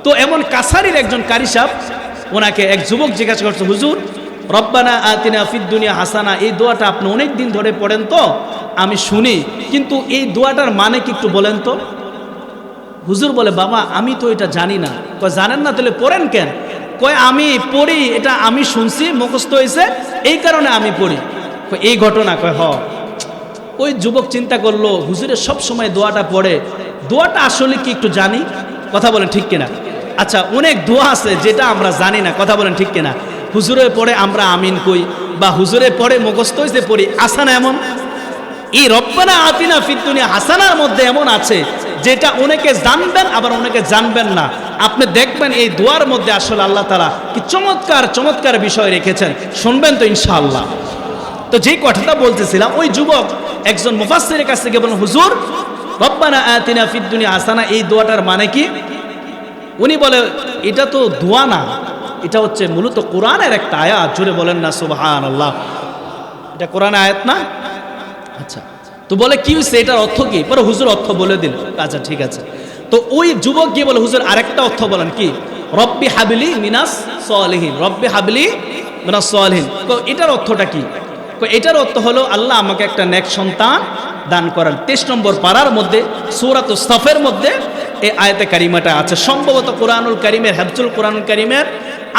তো এমন কাছারির একজন কারি সাহেব, ওনাকে এক যুবক জিজ্ঞাসা করছে, হুজুর রব্বানা আতিনা ফিদ দুনিয়া হাসানা, এই দোয়াটা আপনি অনেক দিন ধরে পড়েন তো আমি শুনি, কিন্তু এই দোয়াটার মানে কি একটু বলেন তো? হুজুর বলে, বাবা আমি তো এটা জানি না। কয় জানেন না, তাহলে পড়েন কেন? কয় আমি পড়ি, এটা আমি শুনছি, মুখস্থ হয়েছে, এই কারণে আমি পড়ি। এই ঘটনা? কয় হ। ওই যুবক চিন্তা করলো, হুজুরের সব সময় দোয়াটা পড়ে, দোয়াটা আসলে কি একটু জানি, কথা বলেন ঠিক কিনা? আচ্ছা, অনেক দোয়া আছে যেটা আমরা জানি না, কথা বলেন ঠিক কিনা? হুজুরে পড়ে আমরা আমিন কই, বা হুজুরে পড়ে মুখস্থ হয়েছে পড়ি, আসে না এমন? এই রব্বানা আতিনা ফিদ দুনিয়া হাসানার মধ্যে এমন আছে যেটা অনেকে জানবেন আবার অনেকে জানবেন না। আপনি দেখবেন এই দোয়ার মধ্যে আসলে আল্লাহ তাআলা কি চমৎকার বিষয় রেখেছেন, শুনবেন তো ইনশাআল্লাহ? তো যেই কথাটা বলতেছিলাম, ওই যুবক একজন মুফাসসিরের কাছ থেকে বললেন, হুজুর রব্বানা আতিনা ফিদ দুনিয়া হাসানা এই দোয়াটার মানে কি? উনি বলে, এটা তো দোয়া না, এটা হচ্ছে মূলত কোরআনের একটা আয়াত। জোরে বলেন না সুবহানাল্লাহ? এটা কোরআনের আয়াত না? আচ্ছা, তো বলে কি হয়েছে, এটার অর্থ কি? পরে হুজুর অর্থ বলে দিল। আচ্ছা ঠিক আছে। তো ওই যুবক গিয়ে বলে, হুজুর আরেকটা অর্থ বলেন। কি? রব্বি হাবলি মিনাস সালিহিন, রব্বি হাবলি মিনাস সালিহিন। তো এটার অর্থটা কি? এটার অর্থ হলো, আল্লাহ আমাকে একটা নেক সন্তান দান করেন। 23 নম্বর পারার মধ্যে সূরাতুস সাফের মধ্যে এই আয়াতে কারিমাটা আছে, সম্ভবত কোরআনুল কারীমের হিফজুল কোরআনুল কারীমের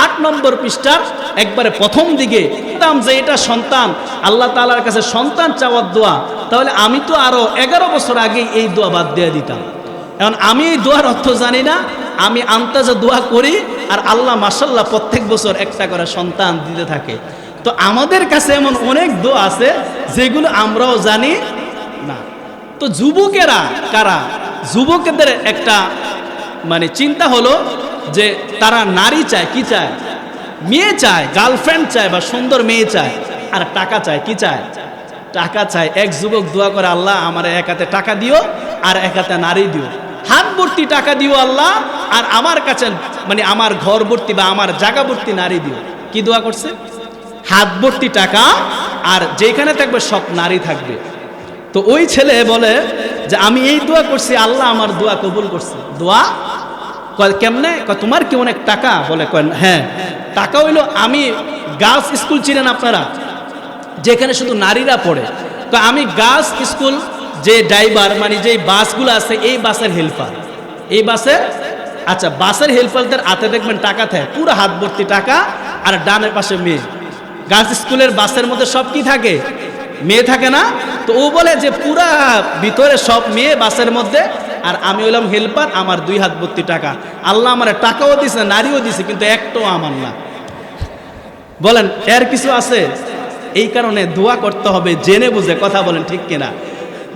8 নম্বর পৃষ্ঠার একবারে প্রথম দিকে। যে এটা সন্তান, আল্লাহ তাআলার কাছে সন্তান চাওয়ার দোয়া, তাহলে আমি তো আরো 11 বছর আগে এই দোয়া বাদ দিয়ে দিতাম। এখন আমি এই দোয়ার অর্থ জানি না, আমি আন্তাজে দোয়া করি, আর আল্লাহ মাশাআল্লাহ প্রত্যেক বছর একটা করে সন্তান দিতে থাকে। তো আমাদের কাছে এমন অনেক দোয়া আছে যেগুলো আমরাও জানি না। তো যুবকেরা কারা? যুবকদের একটা মানে চিন্তা হলো যে তারা নারী চায়, কি চায়? মেয়ে চায়, গার্লফ্রেন্ড চায় বা সুন্দর মেয়ে চায়, আর টাকা চায়। কি চায়? টাকা চায়। এক যুবক দোয়া করে, আল্লাহ আমার এক হাতে টাকা দিও আর এক হাতে নারী দিও, হাত ভর্তি টাকা দিও আল্লাহ, আর আমার কাছে মানে আমার ঘর ভর্তি বা আমার জায়গা ভর্তি নারী দিও। কি দোয়া করছে? হাত ভর্তি টাকা, আর যেখানে থাকবে সব নারী থাকবে। তো ওই ছেলে বলে যে আমি এই দোয়া করছি, আল্লাহ আমার দোয়া কবুল করছে। দোয়া কেমনে? তোমার কি অনেক টাকা? বলে হ্যাঁ, টাকা হইলো, আমি গার্লস স্কুল চিনেন আপনারা, যেখানে শুধু নারীরা পড়ে, তো আমি গার্লস স্কুল যে ড্রাইভার মানে যে বাসগুলো আছে, এই বাসের হেল্পার, এই বাসের আচ্ছা বাসের হেল্পারদের হাতে দেখবেন টাকা থাকে, পুরো হাত ভর্তি টাকা, আর ডানের পাশে মেয়ে। গার্লস স্কুলের বাসের মধ্যে সব কি থাকে? মেয়ে থাকে না? তো ও বলে যে পুরা ভিতরে সব মেয়ে বাসের মধ্যে, আর আমি হইলাম হেল্পার, আমার 2 হাত ভর্তি টাকা। আল্লাহ আমার টাকাও দিছে, নারীও দিছে, কিন্তু একটাও আমার না। বলেন এর কিছু আছে? এই কারণে দোয়া করতে হবে জেনে বুঝে, কথা বলেন ঠিক কিনা?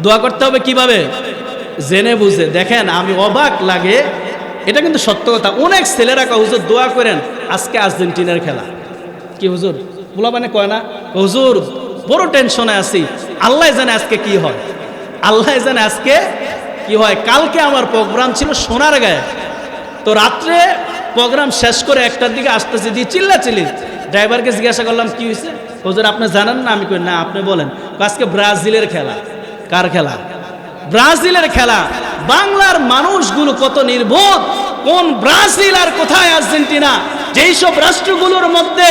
দোয়া করতে হবে কিভাবে? জেনে বুঝে। দেখেন আমি অবাক লাগে, এটা কিন্তু সত্য কথা। অনেক ছেলেরা কয়, হুজুর দোয়া করেন, আজকে আর্জেন্টিনার খেলা। কি হুজুর? বলা মানে কয় না, হুজুর বড় টেনশনে আছি, আল্লাহ জানে আজকে কি হয়, আল্লাহ জানে আজকে কি হয়। কালকে আমার প্রোগ্রাম ছিল সোনারগাঁয়ে, তো রাত্রে প্রোগ্রাম শেষ করে 1টার দিকে আসতেছি, দিয়ে চিল্লাচিল্লি। ড্রাইভারকে জিজ্ঞাসা করলাম কি হয়েছে? হুজুর আপনি জানেন না? আমি কই না, আপনি বলেন। আজকে ব্রাজিলের খেলা। কার খেলা? ব্রাজিলের খেলা। বাংলার মানুষগুলো কত নির্বোধ, কোন ব্রাজিল আর কোথায় আর্জেন্টিনা, যেই সব রাষ্ট্রগুলোর মধ্যে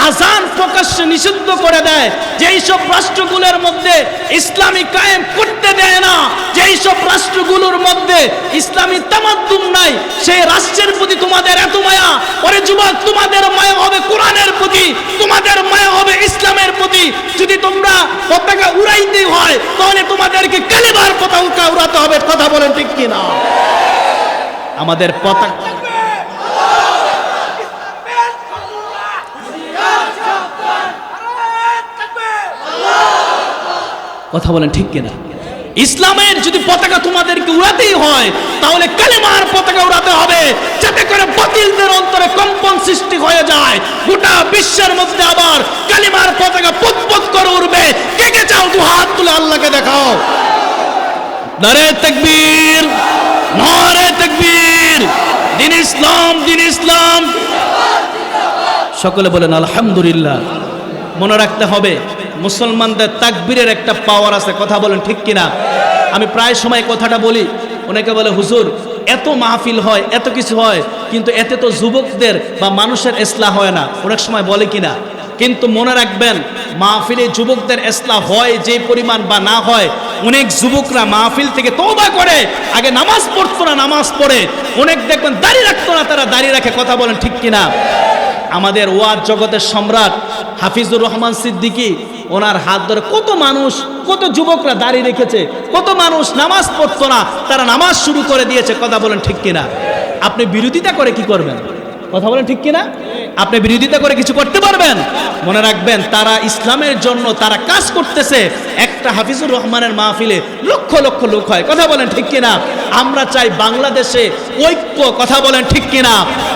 আজান প্রকাশ্যে নিষিদ্ধ করে দেয়, যেই সব রাষ্ট্রগুলোর মধ্যে ইসলামী কায়েম করতে দেয় না, যেই সব রাষ্ট্রগুলোর মধ্যে ইসলামী তামাদ্দুন নাই, সেই রাষ্ট্রের প্রতি তোমাদের এত মায়া। ওরে যুবক, তোমাদের মায়া হবে কোরআনের প্রতি, তোমাদের মায়া হবে ইসলামের প্রতি। যদি তোমরা পতাকা উড়াইতে হয় তাহলে তোমাদেরকে কালিমার পতাকা উড়াতে হবে। কথা বলেন ঠিক কিনা? আমাদের পতাকা কথা বলেন ঠিক কিনা? ইসলামের যদি পতাকা তোমাদেরকে উড়াতেই হয় তাহলে কালিমার পতাকা উড়াতে হবে, যাতে করে বাতিলদের অন্তরে কম্পন সৃষ্টি হয়ে যায়। গোটা বিশ্বের মধ্যে আবার কালিমার পতাকা পুতপুত করে উড়বে। কে কে চাও দু হাত তুলে আল্লাহকে দেখাও। নারে তাকবীর, নারে তাকবীর। দিন ইসলাম, দিন ইসলাম। সকলে বলেন আলহামদুলিল্লাহ। মনে রাখতে হবে মুসলমানদের তাকবীরের একটা পাওয়ার আছে। কথা বলেন ঠিক কিনা? আমি প্রায় সময় কথাটা বলি, অনেকে বলে হুজুর এত মাহফিল হয়, এত কিছু হয়, কিন্তু এতে তো যুবকদের বা মানুষের ইসলাহ হয় না। অনেক সময় বলে কিনা? কিন্তু মনে রাখবেন, মাহফিলে যুবকদের ইসলাহ হয় যে পরিমাণ বা না হয়, অনেক যুবকরা মাহফিল থেকে তওবা করে, আগে নামাজ পড়তো না, নামাজ পড়ে। অনেক দেখবেন দাড়ি রাখতো না, তারা দাড়ি রাখে। কথা বলেন ঠিক কিনা? আমাদের ওয়াজ জগতের সম্রাট হাফিজুর রহমান সিদ্দিকী, ওনার হাত ধরে কত মানুষ, কত যুবকরা দাড়ি রেখেছে, কত মানুষ নামাজ পড়তো না, তারা নামাজ শুরু করে দিয়েছে। কথা বলেন ঠিক কিনা? আপনি বিরোধিতা করে কি করবেন? কথা বলেন ঠিক কিনা? আপনি বিরোধিতা করে কিছু করতে পারবেন? মনে রাখবেন, তারা ইসলামের জন্য তারা কাজ করতেছে। একটা হাফিজুর রহমানের মাহফিলে লক্ষ লক্ষ লোক হয়। কথা বলেন ঠিক কিনা? আমরা চাই বাংলাদেশে ঐক্য। কথা বলেন ঠিক কিনা?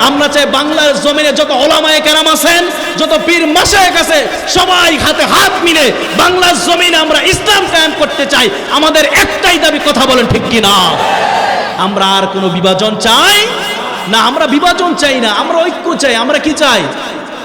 আমরা চাই বাংলার জমিনে যত ওলামায়ে কেরাম আছেন, যত পীর মাশায়েখ আছে, সবাই হাতে হাত মিলে বাংলার জমিনে আমরা ইসলাম কায়েম করতে চাই। আমাদের একটাই দাবি। কথা বলেন ঠিক কিনা? আমরা আর কোনো বিভাজন চাই না, আমরা বিভাজন চাই না, আমরা ঐক্য চাই। আমরা কি চাই?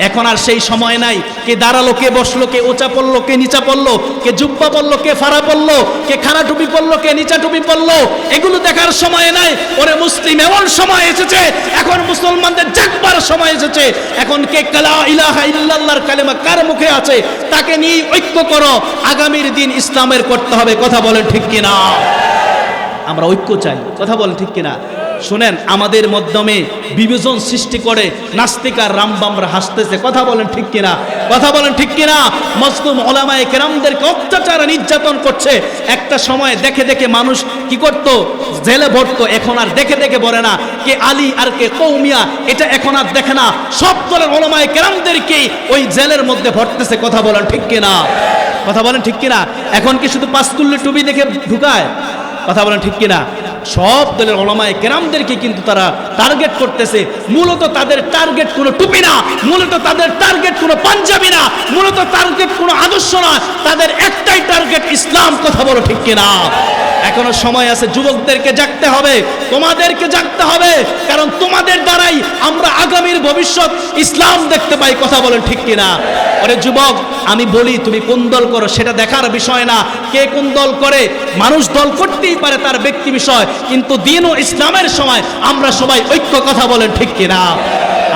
এখন আর সেই সময় নাই, কে দাঁড়ালো, কে বসলো, কে ওচা পড়লো, কে নিচা পড়লো, কে জুব্বা পড়লো, কে ফাড়া পড়লো, কে খাড়া টুপি পড়লো, কে নিচা টুপি পড়লো, এগুলো দেখার সময় নাই। ওরে মুসলিম, এমন সময় এসেছে, এখন মুসলমানদের জাগবার সময় এসেছে। এখন কে লা ইলাহা ইল্লাল্লাহর কালেমা কার মুখে আছে, তাকে নিয়ে ঐক্য করো। আগামীর দিন ইসলামের করতে হবে। কথা বলেন ঠিক কিনা? আমরা ঐক্য চাই। কথা বলেন ঠিক কিনা? শুনেন, আমাদের মাধ্যমে বিভাজন সৃষ্টি করে নাস্তিক আর রামবামরা হাসতেছে। কথা বলেন ঠিক কিনা? কথা বলেন ঠিক কিনা? মজলুম ওলামায়ে কেরামদেরকে অত্যাচার নির্যাতন করছে। একটা সময় দেখে দেখে মানুষ কি করত? জেলে ভরতো। এখন আর দেখে দেখে বলে না কে আলী আর কে কৌমিয়া, এটা এখন আর দেখে না। সব দলের ওলামায়ে কেরামদেরকেই ওই জেলের মধ্যে ভরতেছে। কথা বলেন ঠিক কিনা? কথা বলেন ঠিক কিনা? এখন কি শুধু পাঁচকুল্লি টুপি দেখে ঢুকায়? কথা বলেন ঠিক কিনা? সব দলের ওলামায়ে কেরামদেরকে কিন্তু তারা টার্গেট করতেছে। মূলত তাদের টার্গেট কোনো টুপি না, মূলত তাদের টার্গেট কোনো পাঞ্জাবি না, মূলত টার্গেট কোনো আদর্শ না, তাদের একটাই টার্গেট ইসলাম। কথা বলো ঠিক কিনা? এখনো সময় আছে, যুবকদেরকে জাগতে হবে, তোমাদেরকে জাগতে হবে, কারণ তোমাদের দ্বারাই আমরা আগামীর ভবিষ্যৎ ইসলাম দেখতে পাই। কথা বলেন ঠিক কিনা? ওরে যুবক, আমি বলি তুমি কোন দল করো সেটা দেখার বিষয় না, কে কোন দল করে। মানুষ দল করতেই পারে, তার ব্যক্তি বিষয়, কিন্তু দিন ও ইসলামের সময় আমরা সবাই ঐক্য। কথা বলেন ঠিক কিনা?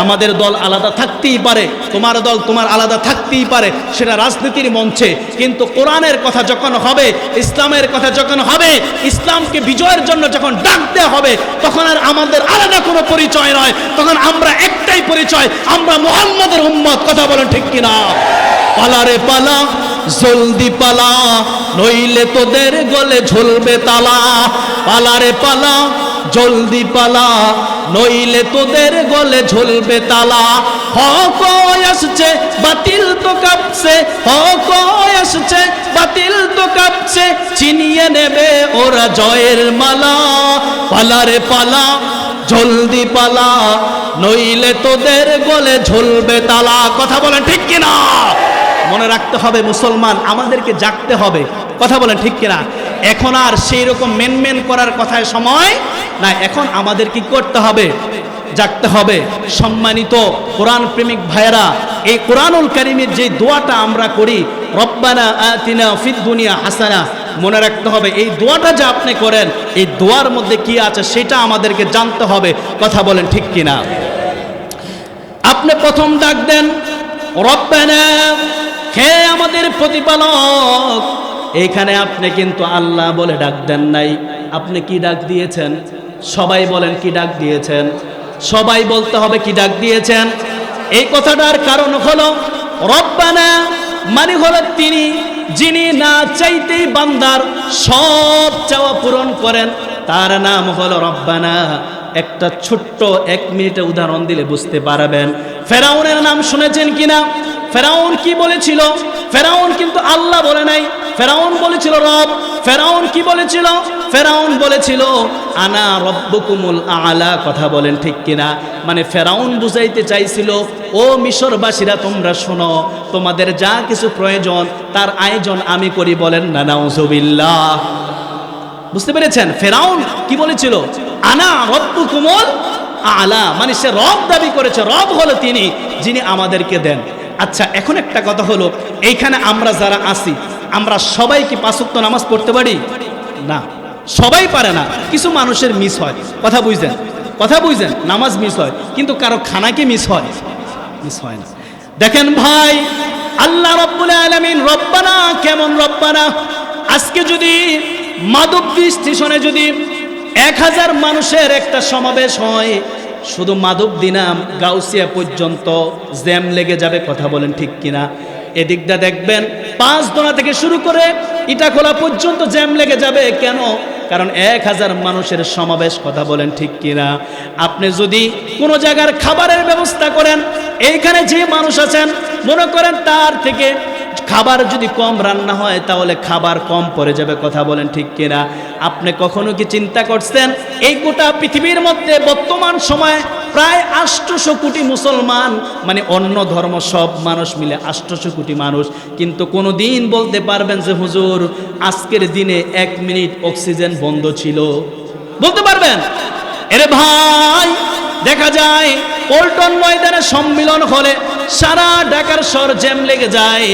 আমাদের দল আলাদা থাকতেই পারে, তোমার দল তোমার আলাদা থাকতেই পারে, সেটা রাজনীতির মঞ্চে। কিন্তু কোরআনের কথা যখন হবে, ইসলামের কথা যখন হবে, ইসলামকে বিজয়ের জন্য যখন ডাক দেওয়া হবে, তখন আর আমাদের আলাদা কোনো পরিচয় নয়, তখন আমরা একটাই পরিচয়, আমরা মুহাম্মদের উম্মত। কথা বলেন ঠিক কিনা? পালা রে পালা, জলদি পালা, নইলে তোদের গলে ঝুলবে তালা। পালা রে পালা, জলদি পালা, নইলে তোদের গলে ঝুলবে তালা। হক আসছে, বাতিল তো কাঁপছে, হক আসছে, বাতিল তো কাঁপছে, ছিনিয়ে নেবে ওরা জয়ের মালা। পালা রে পালা, জলদি পালা, নইলে তোদের গলে ঝুলবে তালা। কথা বলেন ঠিক কিনা? মনে রাখতে হবে মুসলমান, আমাদেরকে জাগতে হবে। কথা বলেন ঠিক কিনা? এখন আর সেই রকম মেনমেন করার কথায় সময় না, এখন আমাদের কি করতে হবে? জাগতে হবে। সম্মানিত কোরআন প্রেমিক ভাইয়েরা, এই কোরআনুল কারীমের যে দোয়াটা আমরা করি, রব্বানা আতিনা ফিদ দুনিয়া হাসানা, মনে রাখতে হবে এই দোয়াটা যে আপনি করেন, এই দোয়ার মধ্যে কি আছে সেটা আমাদেরকে জানতে হবে। কথা বলেন ঠিক কিনা? আপনি প্রথম ডাক দেন রব্বানা, হে আমাদের প্রতিপালক। এইখানে আপনি কিন্তু আল্লাহ বলে ডাক দেন নাই, আপনি কি ডাক দিয়েছেন? সবাই বলেন কি ডাক দিয়েছেন? সবাই বলতে হবে কি ডাক দিয়েছেন। এই কথাটার কারণ হলো রব্বানা মানে হলো তিনি যিনি না চাইতেই বান্দার সব চাওয়া পূরণ করেন, তার নাম হলো রব্বানা। একটা ছোট্ট 1 মিনিটের উদাহরণ দিলে বুঝতে পারবেন। ফেরাউনের নাম শুনেছেন কিনা? ফেরাউন কি বলেছিল? ফেরাউন কিন্তু আল্লাহ বলে নাই, ফেরাউন বলেছিল রব। ফেরাউন কি বলেছিল? ফেরাউন বলেছিল আনা রব্বুকুমুল আলা। কথা বলেন ঠিক কিনা? মানে ফেরাউন বুঝাইতে চাইছিল, ও মিশরবাসীরা তোমরা শোনো, তোমাদের যা কিছু প্রয়োজন তার আয়োজন আমি করি। বলেন না নাউজুবিল্লাহ। বুঝতে পেরেছেন? ফেরাউন কি বলেছিল? আনা রব্বুকুমুল আলা, মানে সে রব দাবি করেছে। রব হলো তিনি যিনি আমাদেরকে দেন। আচ্ছা, এখন একটা কথা হলো, এইখানে আমরা যারা আছি আমরা সবাই কি 5 ওয়াক্ত নামাজ পড়তে পারি? না, সবাই পারে না। কিছু মানুষের মিস হয়। কথা বুঝছেন? কথা বুঝছেন? নামাজ মিস হয়, কিন্তু কারো খানা কি মিস হয়? মিস হয় না। দেখেন ভাই, আল্লাহ রাব্বুল আলামিন রব্বানা কেমন রব্বানা। আজকে যদি মাধবদী স্টেশনে যদি 1000 মানুষের একটা সমাবেশ হয়, শুধু মাধবদী না গাউসিয়া পর্যন্ত জ্যাম লেগে যাবে। কথা বলেন ঠিক কিনা? এদিকটা দেখবেন 5 দোনা থেকে শুরু করে ইটাখোলা পর্যন্ত জ্যাম লেগে যাবে। কেন? কারণ 1000 মানুষের সমাবেশ। কথা বলেন ঠিক কিনা? আপনি যদি কোনো জায়গার খাবারের ব্যবস্থা করেন, এইখানে যে মানুষ আছেন মনে করেন তার থেকে খাবার যদি কম রান্না হয় তাহলে খাবার কম পড়ে যাবে। কথা বলেন ঠিক কিনা? আপনি কখনো কি চিন্তা করছেন এই গোটা পৃথিবীর মধ্যে বর্তমান সময়ে প্রায় 800 কোটি মুসলমান, মানে অন্য ধর্ম সব মানুষ মিলে 800 কোটি মানুষ, কিন্তু কোনো দিন বলতে পারবেন যে হুজুর আজকের দিনে 1 মিনিট অক্সিজেন বন্ধ ছিল? বলতে পারবেন? এরে ভাই, দেখা যায় পল্টন ময়দানে সম্মিলন হলে সারা ঢাকার শহর জ্যাম লেগে যায়।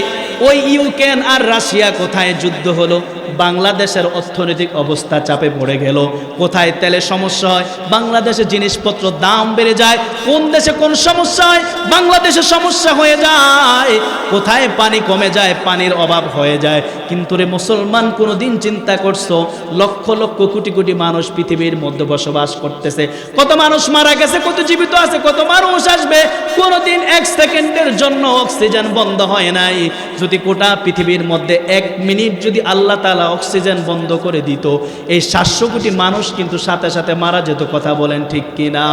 ওই ইউক্রেন আর রাশিয়া কোথায় যুদ্ধ হলো, বাংলাদেশের অর্থনৈতিক অবস্থা চাপে পড়ে গেল। কোথায় তেলের সমস্যা হয়, বাংলাদেশে জিনিসপত্র দাম বেড়ে যায়। কোন দেশে কোন সমস্যা হয়, বাংলাদেশে সমস্যা হয়ে যায়। কোথায় পানি কমে যায়, পানির অভাব হয়ে যায়। কিন্তু রে মুসলমান, কোনোদিন চিন্তা করছো লক্ষ লক্ষ কোটি কোটি মানুষ পৃথিবীর মধ্যে বসবাস করতেছে, কত মানুষ মারা গেছে, কত জীবিত আছে, কত মানুষ আসবে। কোনোদিন 1 সেকেন্ডের জন্য অক্সিজেন বন্ধ হয় নাই। যদি গোটা পৃথিবীর মধ্যে 1 মিনিট যদি আল্লাহ তাআলা অক্সিজেন বন্ধ করে দিত, এই 700 কোটি মানুষ কিন্তু সাথে সাথে মারা যেত। কথা বলেন ঠিক কিনা?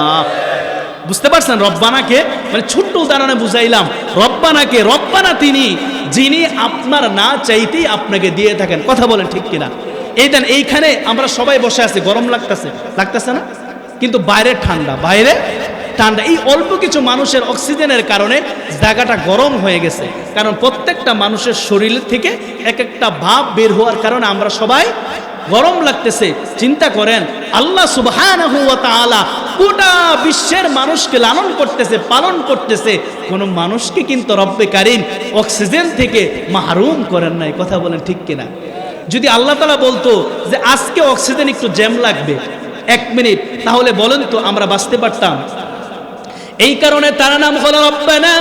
বুঝতে পারছেন রব্বানাকে? মানে ছোট্ট উদাহরণে বুঝাইলাম রব্বানাকে। রব্বানা তিনি যিনি আপনার না চাইতেই আপনাকে দিয়ে থাকেন। কথা বলেন ঠিক কিনা? এই দেন, এইখানে আমরা সবাই বসে আছি, গরম লাগতেছে, লাগতেছে না? কিন্তু বাইরে ঠান্ডা, বাইরে ঠান্ডা। এই অল্প কিছু মানুষের অক্সিজেনের কারণে জায়গাটা গরম হয়ে গেছে। কারণ প্রত্যেকটা মানুষের শরীর থেকে এক একটা ভাব বের হওয়ার কারণে আমরা সবাই গরম লাগতেছে। চিন্তা করেন, আল্লাহ সুবহানাহু ওয়া তাআলা গোটা বিশ্বের মানুষকে লালন করতেছে, পালন করতেছে। কোনো মানুষকে কিন্তু রব্বে কারীম অক্সিজেন থেকে মাহরুম করেন নাই। কথা বলেন ঠিক কিনা? যদি আল্লাহ তাআলা বলতো যে আজকে অক্সিজেন একটু জ্যাম লাগবে 1 মিনিট, তাহলে বলেন তো আমরা বাঁচতে পারতাম? এই কারণে তার নাম হলো রব্বানা।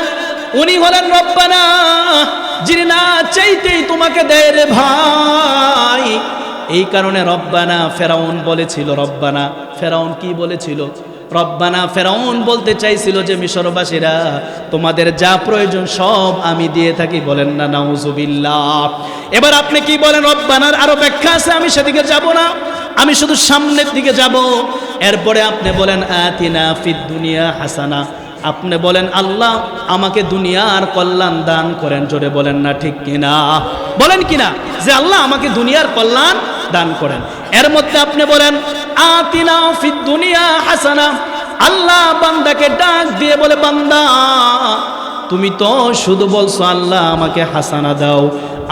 উনি হলেন রব্বানা যিনি না চাইতেই তোমাকে দেয় রে ভাই। এই কারণে রব্বানা ফেরাউন বলেছিল। রব্বানা ফেরাউন কি বলেছিল? রব্বানা ফেরাউন বলতে চাইছিল যে মিশরবাসীরা তোমাদের যা প্রয়োজন সব আমি দিয়ে থাকি। বলেন না নাউজুবিল্লাহ। এবার আপনি কি বলেন? রব্বানার আরো ব্যাখ্যা আছে, আমি সেদিকে যাব না, আমি শুধু সামনের দিকে যাব। এরপরে আপনি বলেন আতিনা ফিদ দুনিয়া হাসানা। আপনি বলেন আল্লাহ আমাকে দুনিয়ার কল্যাণ দান করেন। জোরে বলেন না ঠিক কিনা? বলেন কিনা যে আল্লাহ আমাকে দুনিয়ার কল্যাণ দান করেন। এর মধ্যে আপনি বলেন আতিনা ফিদ দুনিয়া হাসানা। আল্লাহ বান্দাকে ডাক দিয়ে বলে, বান্দা তুমি তো শুধু বলছো আল্লাহ আমাকে হাসানা দাও,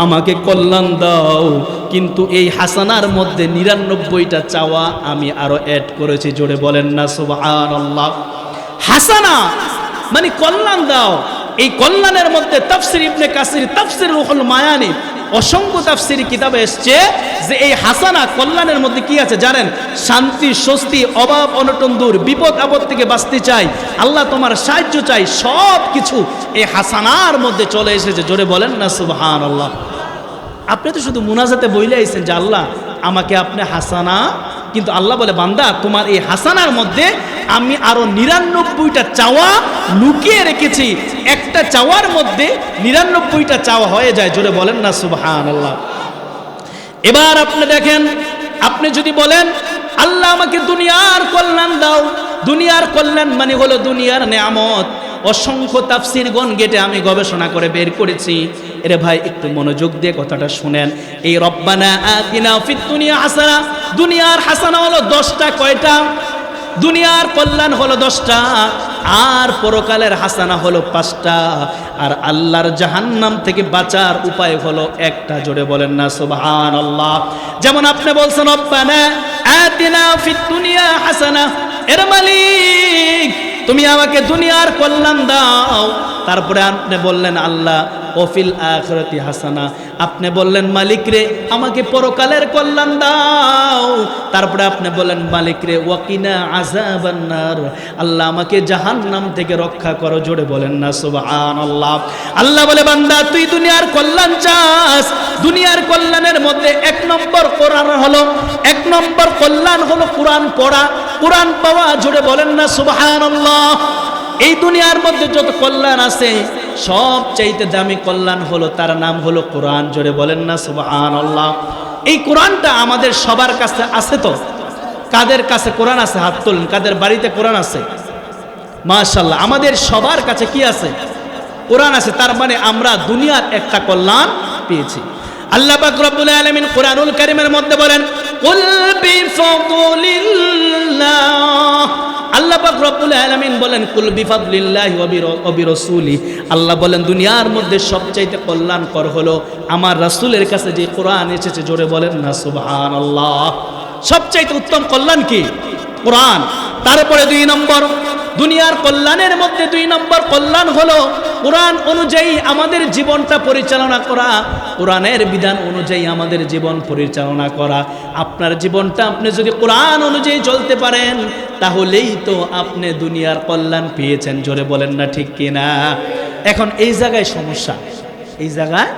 আমাকে কল্যাণ দাও, কিন্তু এই হাসানার মধ্যে 99টা চাওয়া আমি আরো অ্যাড করেছি। জোরে বলেন না সুবহানাল্লাহ। হাসানা মানে কল্যাণ দাও। এই কল্যাণের মধ্যে তাফসীর ইবনে কাসির, তাফসীর রুহুল মায়ানি, অসংখ্য তাফসীরি কিতাবে এসছে যে এই হাসানা কল্যাণের মধ্যে কি আছে জানেন? শান্তি, স্বস্তি, অভাব অনটন দূর, বিপদ আপদ থেকে বাঁচতে চাই, আল্লাহ তোমার সাহায্য চাই, সব কিছু এই হাসানার মধ্যে চলে এসেছে। জোরে বলেন না সুবহানাল্লাহ। আপনি তো শুধু মুনাজাতে বইলে আইছেন যে আল্লাহ আমাকে আপনি হাসানা, কিন্তু আল্লাহ বলে বান্দা তোমার এই হাসানার মধ্যে আমি আরো 99টা চাওয়া লুকিয়ে রেখেছি, একটা চাওয়ার মধ্যে 99টা চাওয়া হয়ে যায়। জোরে বলেন না সুবহানাল্লাহ। এবার আপনি দেখেন, আপনি যদি বলেন আল্লাহ আমাকে দুনিয়ার কল্যাণ দাও, দুনিয়ার কল্যাণ মানে হলো দুনিয়ার নেয়ামত। অসংখ্য তাফসীরগণ গেটে আমি গবেষণা করে বের করেছি। এরে ভাই একটু মনোযোগ দিয়ে কথাটা শুনেন। এই রব্বানা আতিনা ফিদ দুনিয়া হাসানা, দুনিয়ার হাসানা হলো 10টা। কয়টা? দুনিয়ার কল্যাণ হলো 10টা, আর পরকালের হাসানা হলো 5টা, আর আল্লাহর জাহান্নাম থেকে বাঁচার উপায় হলো একটা। জোরে বলেন না সুবহানাল্লাহ। যেমন আপনি বলছেন রব্বানা আতিনা ফিদ দুনিয়া হাসানা, এর মালিক তুমি আমাকে দুনিয়ার কল্যাণ দাও। তারপরে আপনি বললেন আল্লাহ ওফিল আখিরাতি হাসানা, আপনি বললেন মালিক রে আমাকে পরকালের কল্যাণ দাও। তারপরে আপনি বললেন মালিক রে ওয়াকিনা আযাবান্নার, আল্লাহ আমাকে জাহান্নাম থেকে রক্ষা করো। জোরে বলেন না সুবহানাল্লাহ। আল্লাহ বলে বান্দা তুই দুনিয়ার কল্যাণ চাস, দুনিয়ার কল্যাণের মধ্যে 1 নম্বর কোরআন হলো, 1 নম্বর কল্যাণ হলো কোরআন পড়া, কোরআন পাওয়া। জোরে বলেন না সুবহানাল্লাহ। এই দুনিয়ার মধ্যে যত কল্যাণ আছে সবচাইতে দামি কল্যাণ হলো, তার নাম হলো কোরআন। জোরে বলেন না সুবহানাল্লাহ। এই কোরআনটা আমাদের সবার কাছে আছে তো? কাদের কাছে কোরআন আছে? হাত তোলেন। কাদের বাড়িতে কোরআন আছে? মাশাআল্লাহ, আমাদের সবার কাছে কি আছে? কোরআন আছে। তার মানে আমরা দুনিয়ার একটা কল্যাণ পেয়েছি। আল্লাহ পাক রব্বুল আলামিন কোরআনুল কারীমের মধ্যে বলেন কুল বিফাদলিল্লাহ, আল্লাহ পাক রব্বুল আলামিন বলেন কুল বিফাদলিল্লাহি ওয়া বিরাসূলি, আল্লাহ বলেন দুনিয়ার মধ্যে সবচাইতে কল্যাণকর হলো আমার রাসূলের কাছে যে কোরআন এসেছে। জোরে বলেন না সুবহানাল্লাহ। সবচাইতে উত্তম কল্যাণ কি? কোরআন। তারপরে 2 নম্বর দুনিয়ার কল্যাণের মধ্যে 2 নম্বর কল্যাণ হলো কোরআন অনুযায়ী আমাদের জীবনটা পরিচালনা করা, কোরআনের বিধান অনুযায়ী আমাদের জীবন পরিচালনা করা। আপনার জীবনটা আপনি যদি কোরআন অনুযায়ী চলতে পারেন তাহলেই তো আপনি দুনিয়ার কল্যাণ পেয়েছেন। জোরে বলেন না ঠিক কিনা? এখন এই জায়গায় সমস্যা, এই জায়গায়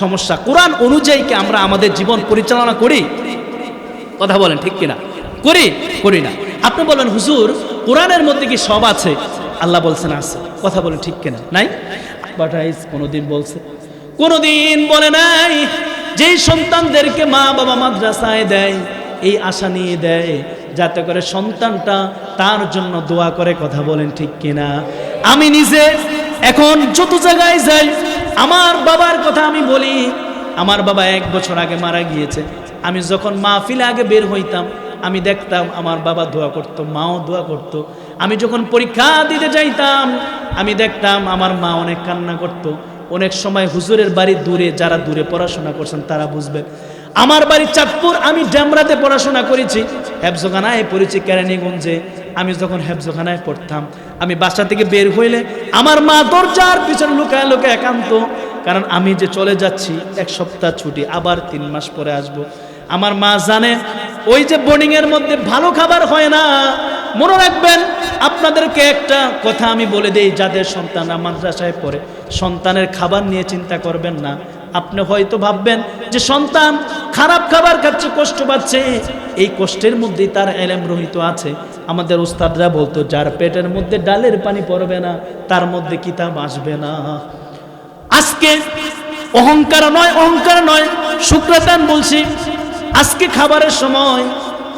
সমস্যা। কোরআন অনুযায়ী কি আমরা আমাদের জীবন পরিচালনা করি? কথা বলেন ঠিক কিনা? করি না। আপনি বলেন হুজুর কোরআনের মধ্যে কি সব আছে? আল্লাহ বলছেন আছে। কথা বলেন ঠিক কিনা? নাই। অ্যাডভার্টাইজ কোনোদিন বলছে? কোনোদিন বলে নাই। যেই সন্তানদেরকে মা বাবা মাদ্রাসায় দেয় এই আশা নিয়ে দেয় যাতে করে সন্তানটা তার জন্য দোয়া করে। কথা বলেন ঠিক কিনা? আমি নিজে এখন যত জায়গায় যাই আমার বাবার কথা আমি বলি। আমার বাবা 1 বছর আগে মারা গিয়েছে। আমি যখন মাহফিলে আগে বের হইতাম আমি দেখতাম আমার বাবা দোয়া করতো, মাও দোয়া করতো। আমি যখন পরীক্ষা দিতে যাইতাম আমি দেখতাম আমার মা অনেক কান্না করতো। অনেক সময় হুজুরের বাড়ি দূরে, যারা দূরে পড়াশোনা করছেন তারা বুঝবেন। আমার বাড়ি চাঁদপুর, আমি ডেমরাতে পড়াশোনা করেছি, হেফজখানায় পড়েছি কেরানীগঞ্জে। আমি যখন হেফজখানায় পড়তাম আমি বাসা থেকে বের হইলে আমার মা দরজার পিছনে লুকায় লুকায় একান্ত, কারণ আমি যে চলে যাচ্ছি 1 সপ্তাহ ছুটি, আবার 3 মাস পরে আসব। আমার মা জানে ওই যে বোর্ডিং এর মধ্যে ভালো খাবার হয় না। মনে রাখবেন, আপনাদেরকে একটা কথা আমি বলে দেই, যাদের সন্তানরা মাদ্রাসায় পড়ে সন্তানের খাবার নিয়ে চিন্তা করবেন না। আপনি হয়তো ভাববেন যে সন্তান খারাপ খাবার খাচ্ছে, কষ্ট পাচ্ছে, এই কষ্টের মধ্যেই তার ইলম রহিত আছে। আমাদের উস্তাদরা বলতো যার পেটের মধ্যে ডালের পানি পড়বে না তার মধ্যে কিতাব আসবে না। আজকে অহংকার নয় শুক্রাতান বলছি। আজকে খাবারের সময়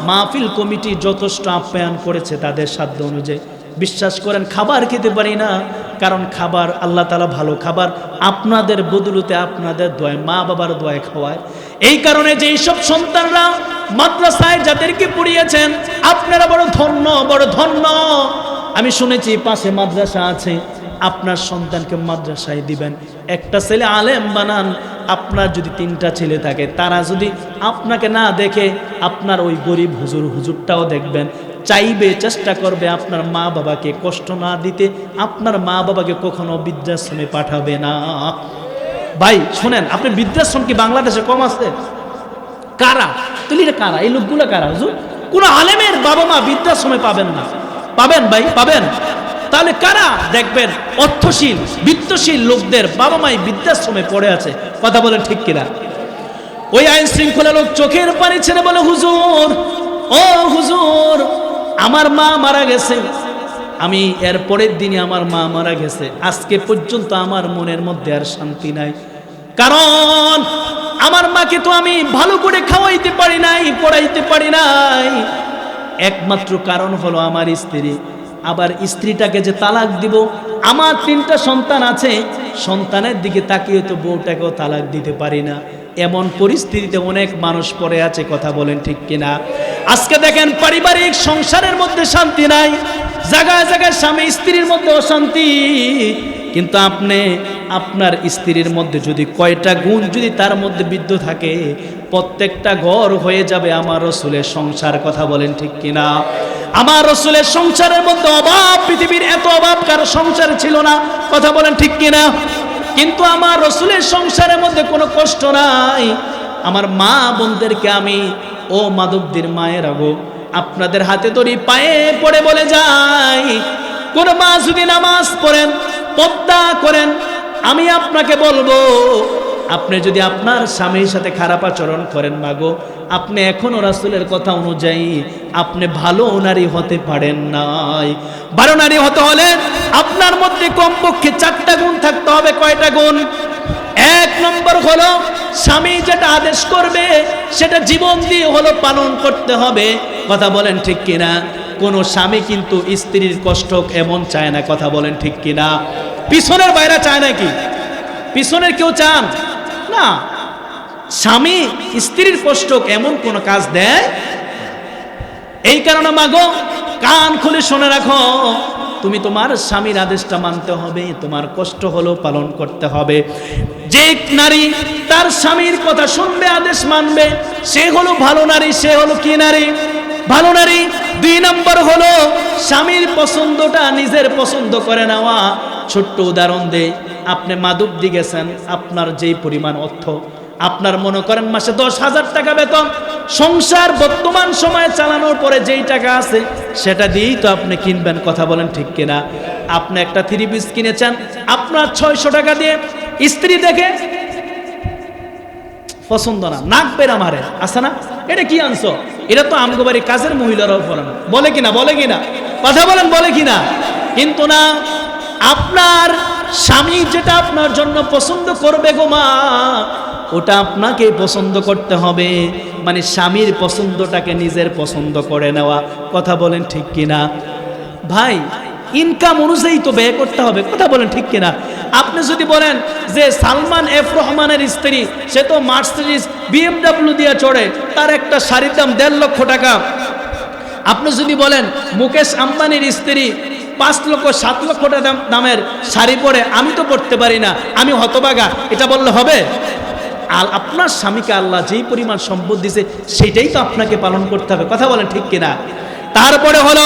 মাহফিল কমিটি যথেষ্ট আপ্যায়ন করেছে তাদের সাধ্য অনুযায়ী। বিশ্বাস করেন খাবার খেতে পারি না, কারণ খাবার আল্লাহ তাআলা ভালো খাবার আপনাদের বদলতে, আপনাদের দোয়ায়, মা বাবার দোয়ায় খাওয়ায়। এই কারণে যে এইসব সন্তানরা মাদ্রাসায় যাদেরকে পড়িয়েছেন আপনারা বড় ধন্য। আমি শুনেছি পাশে মাদ্রাসা আছে, আপনার সন্তানকে মাদ্রাসায় দিবেন। একটা ছেলে আলেম বানান। আপনার যদি 3টা ছেলে থাকে তারা যদি আপনাকে না দেখে আপনার ওই গরিব হুজুরটাও দেখবেন, চাইবে, চেষ্টা করবে আপনার মা বাবাকে কষ্ট না দিতে। আপনার মা বাবাকে কখনো বৃদ্ধাশ্রমে পাঠাবে না। ভাই শুনেন, আপনি বৃদ্ধাশ্রম কি বাংলাদেশে কম আছে? কারা তুলি রে, কারা এই লোকগুলো, কারা? হুজুর, কোন আলেমের বাবা মা বৃদ্ধাশ্রমে পাবেন না। পাবেন ভাই, পাবেন? তাহলে কারা দেখবেন অর্থশীল বিত্তশীল লোকদের বাবা মাই বৃদ্ধাশ্রমে পড়ে আছে? কথা বলেন ঠিক কিনা? ওই আইন শৃঙ্খলা লোক চোখের পানি ছেড়ে বলে, হুজুর, ও হুজুর, আমার মা মারা গেছে, আমি এর পরের দিনই আমার মা মারা গেছে, আজকে পর্যন্ত আমার মনের মধ্যে আর শান্তি নাই। কারণ আমার মাকে তো আমি ভালো করে খাওয়াইতে পারি নাই, পড়াইতে পারি নাই। একমাত্র কারণ হলো আমার স্ত্রী। আবার স্ত্রীটাকে যে তালাক দিব, আমার 3টা সন্তান আছে, সন্তানের দিকে তাকিয়ে তো বউটাকেও তালাক দিতে পারি না। এমন পরিস্থিতিতে অনেক মানুষ পড়ে আছে। কথা বলেন ঠিক কিনা? আজকে দেখেন পারিবারিক সংসারের মধ্যে শান্তি নাই, জায়গায় জায়গায় স্বামী স্ত্রীর মধ্যে অশান্তি। কিন্তু আপনি আপনার স্ত্রীর মধ্যে যদি কয়টা গুণ যদি তার মধ্যে বিদ্য থাকে, প্রত্যেকটা ঘর হয়ে যাবে আমার রাসূলের সংসার। কথা বলেন ঠিক কিনা? আমার রাসূলের সংসারের মধ্যে অভাব, পৃথিবীর এত অভাব কারো সংসারে ছিল না। কথা বলেন ঠিক কিনা? কিন্তু আমার রাসূলের সংসারের মধ্যে কোনো কষ্ট নাই। আমার মা বোনদেরকে আমি, ও মাধবদের মায়েরা গো, আপনাদের হাতে ধরি পায়ে পড়ে বলে যাই, কোন মা যদি নামাজ পড়েন, পর্দা করেন, আমি আপনাকে বলবো, আপনি যদি আপনার স্বামীর সাথে খারাপ আচরণ করেন, মাগো, আপনি এখনো রাসূলের কথা অনুযায়ী আপনি ভালো নারী হতে পারেন নাই। ভালো নারী হতে হলে আপনার মধ্যে কমপক্ষে 4টা গুণ থাকতে হবে। কয়টা গুণ? 1 নম্বর হলো স্বামী যেটা আদেশ করবে সেটা জীবন দিয়ে হলো পালন করতে হবে। কথা বলেন ঠিক কিনা? কোন স্বামী কিন্তু স্ত্রীর কষ্ট এমন চায় না। কথা বলেন ঠিক কিনা? পিছনের বাইরে চায় নাকি? পিছনের কেউ চান না। স্বামী স্ত্রীর কষ্ট এমন কোন কাজ দেয়। এই কারণে মাগো, কান খুলে শুনে রাখো, তুমি তোমার স্বামীর আদেশটা মানতে হবে, তোমার কষ্ট হলো পালন করতে হবে। যে নারী তার স্বামীর কথা শুনবে, আদেশ মানবে, সে হলো ভালো নারী। সে হলো কি নারী? ভালো নারী। 2 নম্বর হলো স্বামীর পছন্দটা নিজের পছন্দ করে নেওয়া। ছোট্ট উদাহরণ দেই, আপনি মাদুব্দি গেছেন, আপনার যেই পরিমাণ অর্থ, আপনার মনে করেন মাসে 10,000 টাকা বেতন, সংসার বর্তমান সময়ে চালানোর পরে যেই টাকা আছে সেটা দিয়েই তো আপনি কিনবেন। কথা বলেন ঠিক কিনা? আপনি একটা 3 পিস কিনেছেন, আপনার 600 টাকা দিয়ে, স্ত্রী দেখে পছন্দ না, নাক বের আমারে আছে না, এটা কি আনছো? এটা তো আমগো বাড়ি কাজের মহিলারাও পরে না। বলে কিনা? বলে কিনা? কথা বলেন, বলে কিনা? কিন্তু না, আপনার স্বামী যেটা আপনার জন্য পছন্দ করবে গো মা, ওটা আপনাকে পছন্দ করতে হবে। মানে স্বামীর পছন্দটাকে নিজের পছন্দ করে নেওয়া। কথা বলেন ঠিক কিনা? ভাই, ইনকাম অনুযায়ী তো ব্যয় করতে হবে। কথা বলেন ঠিক কিনা? আপনি যদি বলেন যে সালমান এফ রহমানের স্ত্রী, সে তো মার্সিডিজ BMW দিয়ে চড়ে, তার একটা শাড়ির দাম 1.5 লক্ষ টাকা। আপনি যদি বলেন মুকেশ আম্বানির স্ত্রী 5 লক্ষ 7 লক্ষ টাকা দামের শাড়ি পরে, আমি তো পড়তে পারি না, আমি হতভাগা, এটা বললে হবে? আর আপনার স্বামীকে আল্লাহ যেই পরিমাণ সম্পদ দিয়েছে সেটাই তো আপনাকে পালন করতে হবে। কথা বলেন ঠিক কিনা? তারপরে হলো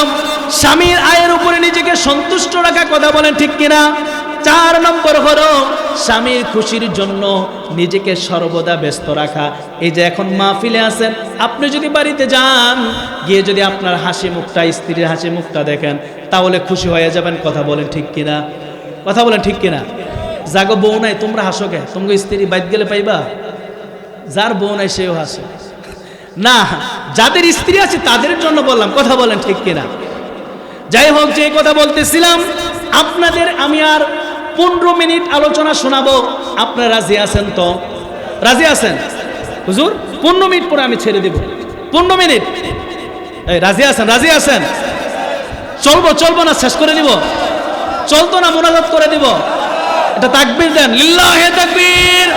স্বামীর আয়ের উপরে নিজেকে সন্তুষ্ট রাখা। কথা বলেন ঠিক কিনা? 4 নম্বর হলো স্বামীর খুশির জন্য নিজেকে সর্বদা ব্যস্ত রাখা। এই যে এখন মাহফিলে আছেন, আপনি যদি বাড়িতে যান, গিয়ে যদি আপনার হাসি মুখটা, স্ত্রীর হাসি মুখটা দেখেন, তাহলে খুশি হয়ে যাবেন। কথা বলেন ঠিক কিনা? কথা বলেন ঠিক কিনা? যাগো বউ নাই তোমরা হাসো কে? তোমাকে স্ত্রী বাইত গেলে পাইবা? যার বউ নাই সেও হাসে না। যাদের স্ত্রী আছে তাদের জন্য বললাম। কথা বলেন ঠিক কিনা? যাই হোক, যে কথা বলতেছিলাম, আপনাদের আমি আর 15 মিনিট আলোচনা শোনাবো। আপনারা রাজি আছেন তো? রাজি আছেন হুজুর? 15 মিনিট পরে আমি ছেড়ে দেব। 15 মিনিট। এই রাজি আছেন? রাজি আছেন? চলবো না শেষ করে দিব? চলতো না মুনাজাত করে দিব? এটা তাকবীর দেন, লিল্লাহে তাকবীর,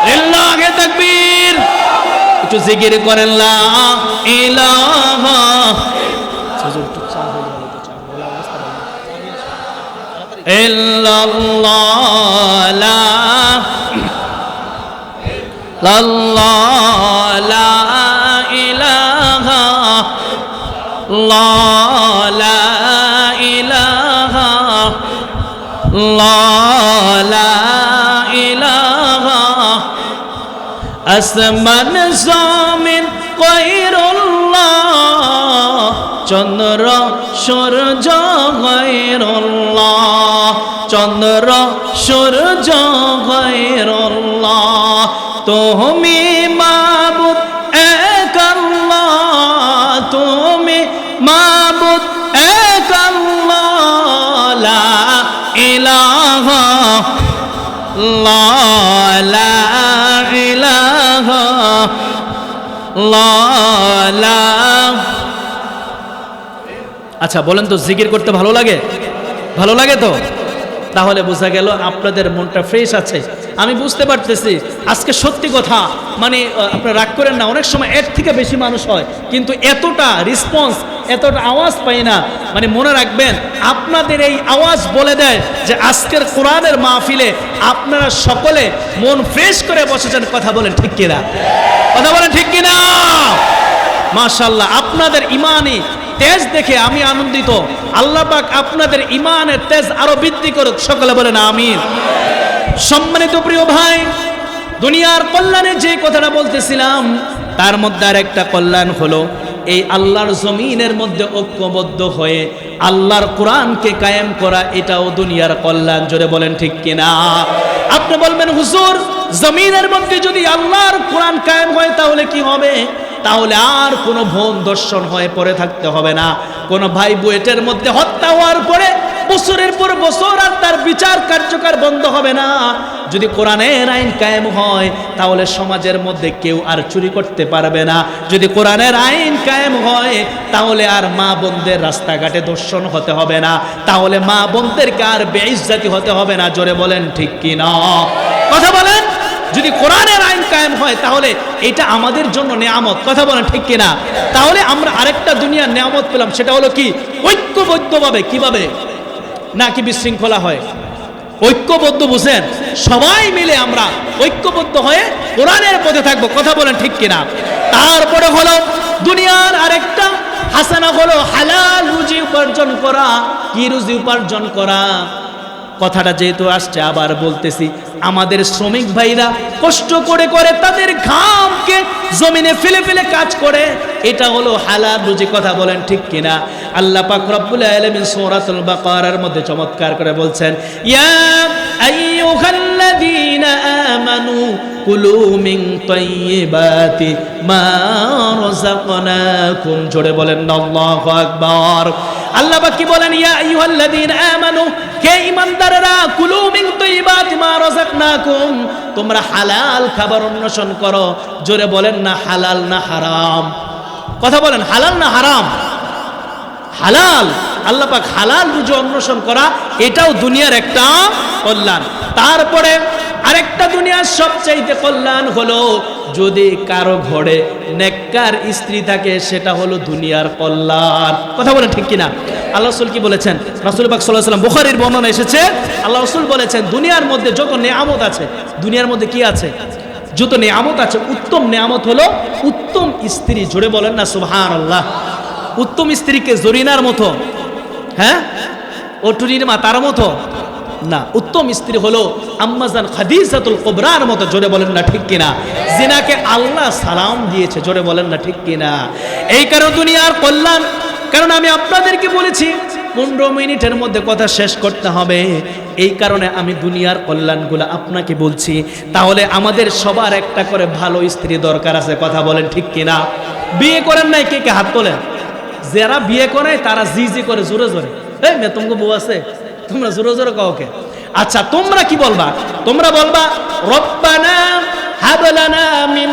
লিল্লাহে তাকবীর। একটু জিকির করেন লা ইলাহা ইল্লাল্লাহ, লা ইলাহা লা ইলাহা লা ইলাহা আসমান জমিন গায়রুল্লাহ, চন্দ্র সূর্য গায়রুল্লাহ, চন্দ্র সূর্য গায়রুল্লাহ, তুমি মাবুদ এক আল্লাহ, তুমি মাবুদ এক আল্লাহ, লা ইলাহা ইল্লাল্লাহ, লা ইলাহা ইল্লাল্লাহ। আচ্ছা বলেন তো, জিকির করতে ভালো লাগে? ভালো লাগে তো? তাহলে বোঝা গেল আপনাদের মনটা ফ্রেশ আছে। আমি বুঝতে পারতেছি আজকে সত্যি কথা, মানে আপনারা রাগ করেন না, অনেক সময় এর থেকে বেশি মানুষ হয় কিন্তু এতটা রেসপন্স, এতটা আওয়াজ পাই না। মানে মনে রাখবেন, আপনাদের এই আওয়াজ বলে দেয় যে আজকের কোরআনের মাহফিলে আপনারা সকলে মন ফ্রেশ করে বসেছেন। কথা বলেন ঠিক কিনা? কথা বলেন ঠিক কিনা? মাশাআল্লাহ, আপনাদের ইমানি তেজ দেখে আমি আনন্দিত। আল্লাহ পাক আপনাদের ইমানের তেজ আরো বৃদ্ধি করুক, সকলে বলেন আমিন। সম্মানিত প্রিয় ভাই, দুনিয়ার কল্যাণে যে কথাটা বলতেছিলাম তার মধ্যে আর একটা কল্যাণ হলো এই আল্লাহর জমিনের মধ্যে ঐক্যবদ্ধ হয়ে আল্লাহর কোরআনকে কায়েম করা, এটাও দুনিয়ার কল্যাণ। জোরে বলেন ঠিক কিনা? আপনি বলবেন হুজুর, জমিনের মধ্যে যদি আল্লাহর কোরআন কায়েম হয় তাহলে কি হবে? তাহলে আর কোনো ভোন দর্শন হয়ে পড়ে থাকতে হবে না, কোনো ভাই বুয়েটের মধ্যে হত্যা হওয়ার পরে বছরের পর বছর আর তার বিচার কার্যকর বন্ধ হবে না। যদি কোরআনের আইন কায়েম হয় তাহলে সমাজের মধ্যে কেউ আর চুরি করতে পারবে না। যদি কোরআনের আইন কায়েম হয় তাহলে আর মা বোনদের রাস্তাঘাটে দর্শন হতে হবে না, তাহলে মা বোনদেরকে আর বেইজ্জতি হতে হবে না। জোরে বলেন ঠিক কিনা? কথা বলেন। যদি কোরআনের আইন কায়েম হয় তাহলে এটা আমাদের জন্য নিয়ামত। কথা বলেন ঠিক কিনা? তাহলে আমরা আরেকটা দুনিয়ার নিয়ামত পেলাম, সেটা হলো কি? ঐক্যবদ্ধভাবে। কিভাবে? নাকি বিশৃঙ্খলা হয়? ঐক্যবদ্ধ, বুঝেন? সবাই মিলে আমরা ঐক্যবদ্ধ হয়ে কোরআনের পথে থাকবো। কথা বলেন ঠিক কিনা? তারপরে হলো দুনিয়ার আরেকটা হাসানা হলো হালাল রুজি উপার্জন করা। কি রুজি উপার্জন করা? কথাটা যেহেতু আসছে আবার বলতেছি, আমাদের শ্রমিক ভাইরা কষ্ট করে করে তাদের ঘামকে জমিনে ফেলে ফেলে কাজ করে, এটা হলো হালাল রুজি। কথা বলেন ঠিক কিনা? আল্লাহ পাক রব্বুল আলামিন সূরাতুল বাকারার মধ্যে চমৎকার করে বলছেন, ইয়া আইয়ুহাল্লাযীনা আমানু কুলু মিন তাইয়্যিবাতি মা রাযাকনাকুম। জোরে বলেন আল্লাহু আকবার। আল্লাহ পাক কি বলেন? ইয়া আইয়ুহাল্লাযীনা আমানু, হে ঈমানদাররা, কুলু মিন তাইয়্যিবাতি মা রাযাকনাকুম, তোমরা হালাল খাবার অন্বেষণ করো। জোরে বলেন না হালাল না হারাম? কথা বলেন, হালাল না হারাম? হালাল। আল্লাহ পাক হালাল রুজি অন্বেষণ করা, এটাও দুনিয়ার একটা কল্যাণ। তারপরে আরেকটা দুনিয়ার সবচাইতে কল্যাণ হলো যদি কারো ঘরে নেককার স্ত্রী থাকে, সেটা হলো দুনিয়ার কল্যাণ। কথা বলেন ঠিক কিনা? আল্লাহ রাসূল কি বলেছেন? রাসূল পাক সাল্লাল্লাহু আলাইহি ওয়াসাল্লাম, বুখারীর বর্ণনা এসেছে, আল্লাহ রাসূল বলেছেন দুনিয়ার মধ্যে যত নিয়ামত আছে, দুনিয়ার মধ্যে কি আছে? যত নিয়ামত আছে, উত্তম নিয়ামত হলো উত্তম স্ত্রী। জোরে বলেন না সুবহানাল্লাহ। উত্তম স্ত্রীকে জরিনার মতো, হ্যাঁ, ওটুরির মা তার মতো না, উত্তম স্ত্রী হলো আম্মাজান খাদিজাতুল কুবরার মতো। জোরে বলেন না ঠিক কিনা? জিনাকে আল্লাহ সালাম দিয়েছে। জোরে বলেন না ঠিক কিনা? এই কারণে দুনিয়ার কল্যাণ। কারণ আমি আপনাদেরকে বলেছি 15 মিনিটের মধ্যে কথা শেষ করতে হবে, এই কারণে আমি দুনিয়ার কল্যাণগুলো আপনাকে বলছি। তাহলে আমাদের সবার একটা করে ভালো স্ত্রী দরকার আছে। কথা বলেন ঠিক কিনা? বিয়ে করেন নাই কে কে হাত তোলেন? যারা বিয়ে করে তারা জি জি করে জোরে জোরে, এই মে তোমাকে বউ আছে, তোমরা জোরে জোরে কাউকে। আচ্ছা তোমরা কি বলবা? তোমরা বলবা রব্বানা হাব লানা মিন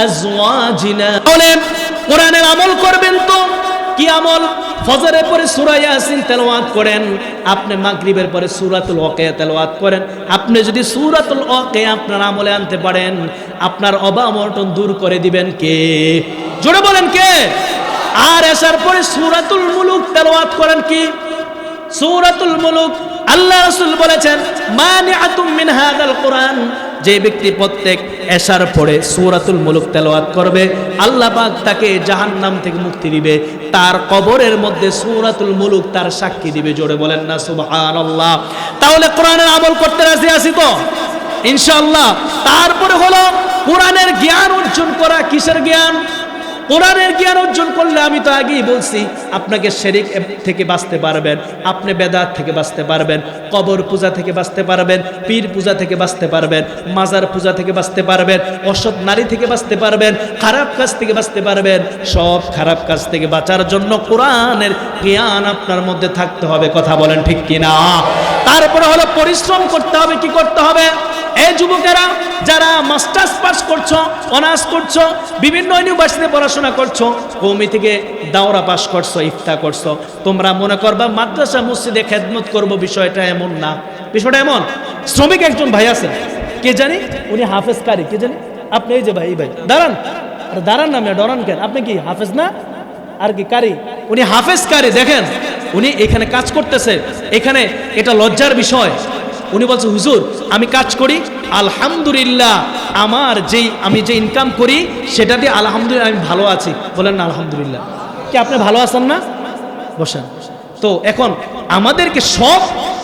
আজওয়াজিনা। বলেন কোরআনের আমল করবেন তো? কি আমল? ফজরের পরে সূরা ইয়াসিন তেলাওয়াত করেন, আপনি মাগরিবের পরে সূরাতুল ওয়াকিয়া তেলাওয়াত করেন। আপনি যদি সূরাতুল ওয়াকিয়া আপনার আমলে আনতে পারেন, আপনার অভাব-অনটন দূর করে দিবেন কে? জোরে বলেন কে? আর এসার পরে সূরাতুল মুলুক তেলাওয়াত করেন। কি সূরাতুল মুলুক? আল্লাহ রাসূল বলেছেন, মানিআতুম মিন হাযাল কোরআন, যে ব্যক্তি প্রত্যেক এশার পরে সূরাতুল মুলুক তেলাওয়াত করবে, আল্লাহ পাক তাকে জাহান্নাম থেকে মুক্তি দিবে। তার কবরের মধ্যে সূরাতুল মুলুক তার সাক্ষী দিবে। জোরে বলেন না সুবহানাল্লাহ। তাহলে কোরআনের আমল করতে রাজি আছি তো? ইনশাআল্লাহ। তারপরে হলো কোরআনের জ্ঞান অর্জন করা। কিসের জ্ঞান? কোরআনের জ্ঞান অর্জন করলে আমি তো আগেই বলছি আপনাকে শিরক থেকে বাঁচতে পারবেন, আপনি বেদাত থেকে বাঁচতে পারবেন, কবর পূজা থেকে বাঁচতে পারবেন, পীর পূজা থেকে বাঁচতে পারবেন, মাজার পূজা থেকে বাঁচতে পারবেন, অসৎ নারী থেকে বাঁচতে পারবেন, খারাপ কাজ থেকে বাঁচতে পারবেন। সব খারাপ কাজ থেকে বাঁচার জন্য কোরআনের জ্ঞান আপনার মধ্যে থাকতে হবে। কথা বলেন ঠিক কিনা? তারপরে হলো পরিশ্রম করতে হবে। কি করতে হবে? এই যুবকেরা যারা মাস্টার্স পাস করছো, অনার্স করছো, বিভিন্ন ইউনিভার্সিটিতে পড়াশোনা করছো, কওমি থেকে দাওরা পাস করছো, ইফতা করছো, তোমরা মনে করবা মাদ্রাসা মসজিদে খেদমত করব, বিষয়টা এমন না। বিষয়টা এমন, শ্রমিক একজন ভাই আছেন, কে জানি উনি হাফেজ কারি, কে জানি আপনি, এই যে ভাই, ভাই দাঁড়ান, আরে দাঁড়ান না, ডরান কেন? আপনি কি হাফেজ না? আর কি কারি? উনি হাফেজ কারি। দেখেন উনি এখানে কাজ করতেছে, এখানে এটা লজ্জার বিষয়। উনি বলছে হুজুর আমি কাজ করি, আলহামদুলিল্লাহ আমি যে ইনকাম করি সেটা দিয়ে আলহামদুলিল্লাহ আমি ভালো আছি। বলেন না আলহামদুলিল্লাহ। কি আপনি ভালো আছেন না? বসেন। তো এখন আমাদেরকে সব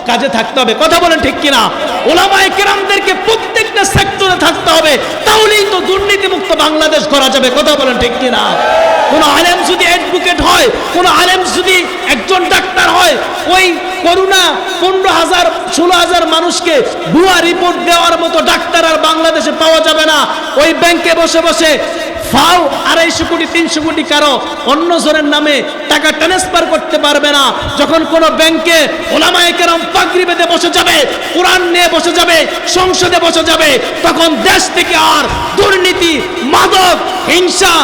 কাজে থাকতে হবে। কথা বলেন ঠিক কিনা? ওলামায়ে কেরামদেরকে প্রত্যেকটা সেক্টরে থাকতে হবে, তাহলেই তো দুর্নীতিমুক্ত বাংলাদেশ করা যাবে। কথা বলেন ঠিক কিনা? কোন আলেম যদি অ্যাডভোকেট হয়, কোন আলেম যদি একজন ডাক্তার হয়, ওই করোনা 15,000 16,000 মানুষকে ভুয়া রিপোর্ট দেওয়ার মতো ডাক্তার আর বাংলাদেশে পাওয়া যাবে না। ওই ব্যাংকে বসে বসে ফাও 250 কোটি 300 কোটি কারো অন্য জনের নামে টাকা ট্রান্সফার করতে পারবে না। যখন কোন ব্যাংকে ওলামায়ে কেরাম পাগড়ি বেঁধে বসে যাবে, কোরআন নিয়ে বসে যাবে, সংসদে বসে যাবে, তখন দেশ থেকে আর দুর্নীতি, মাদক, হিংসা,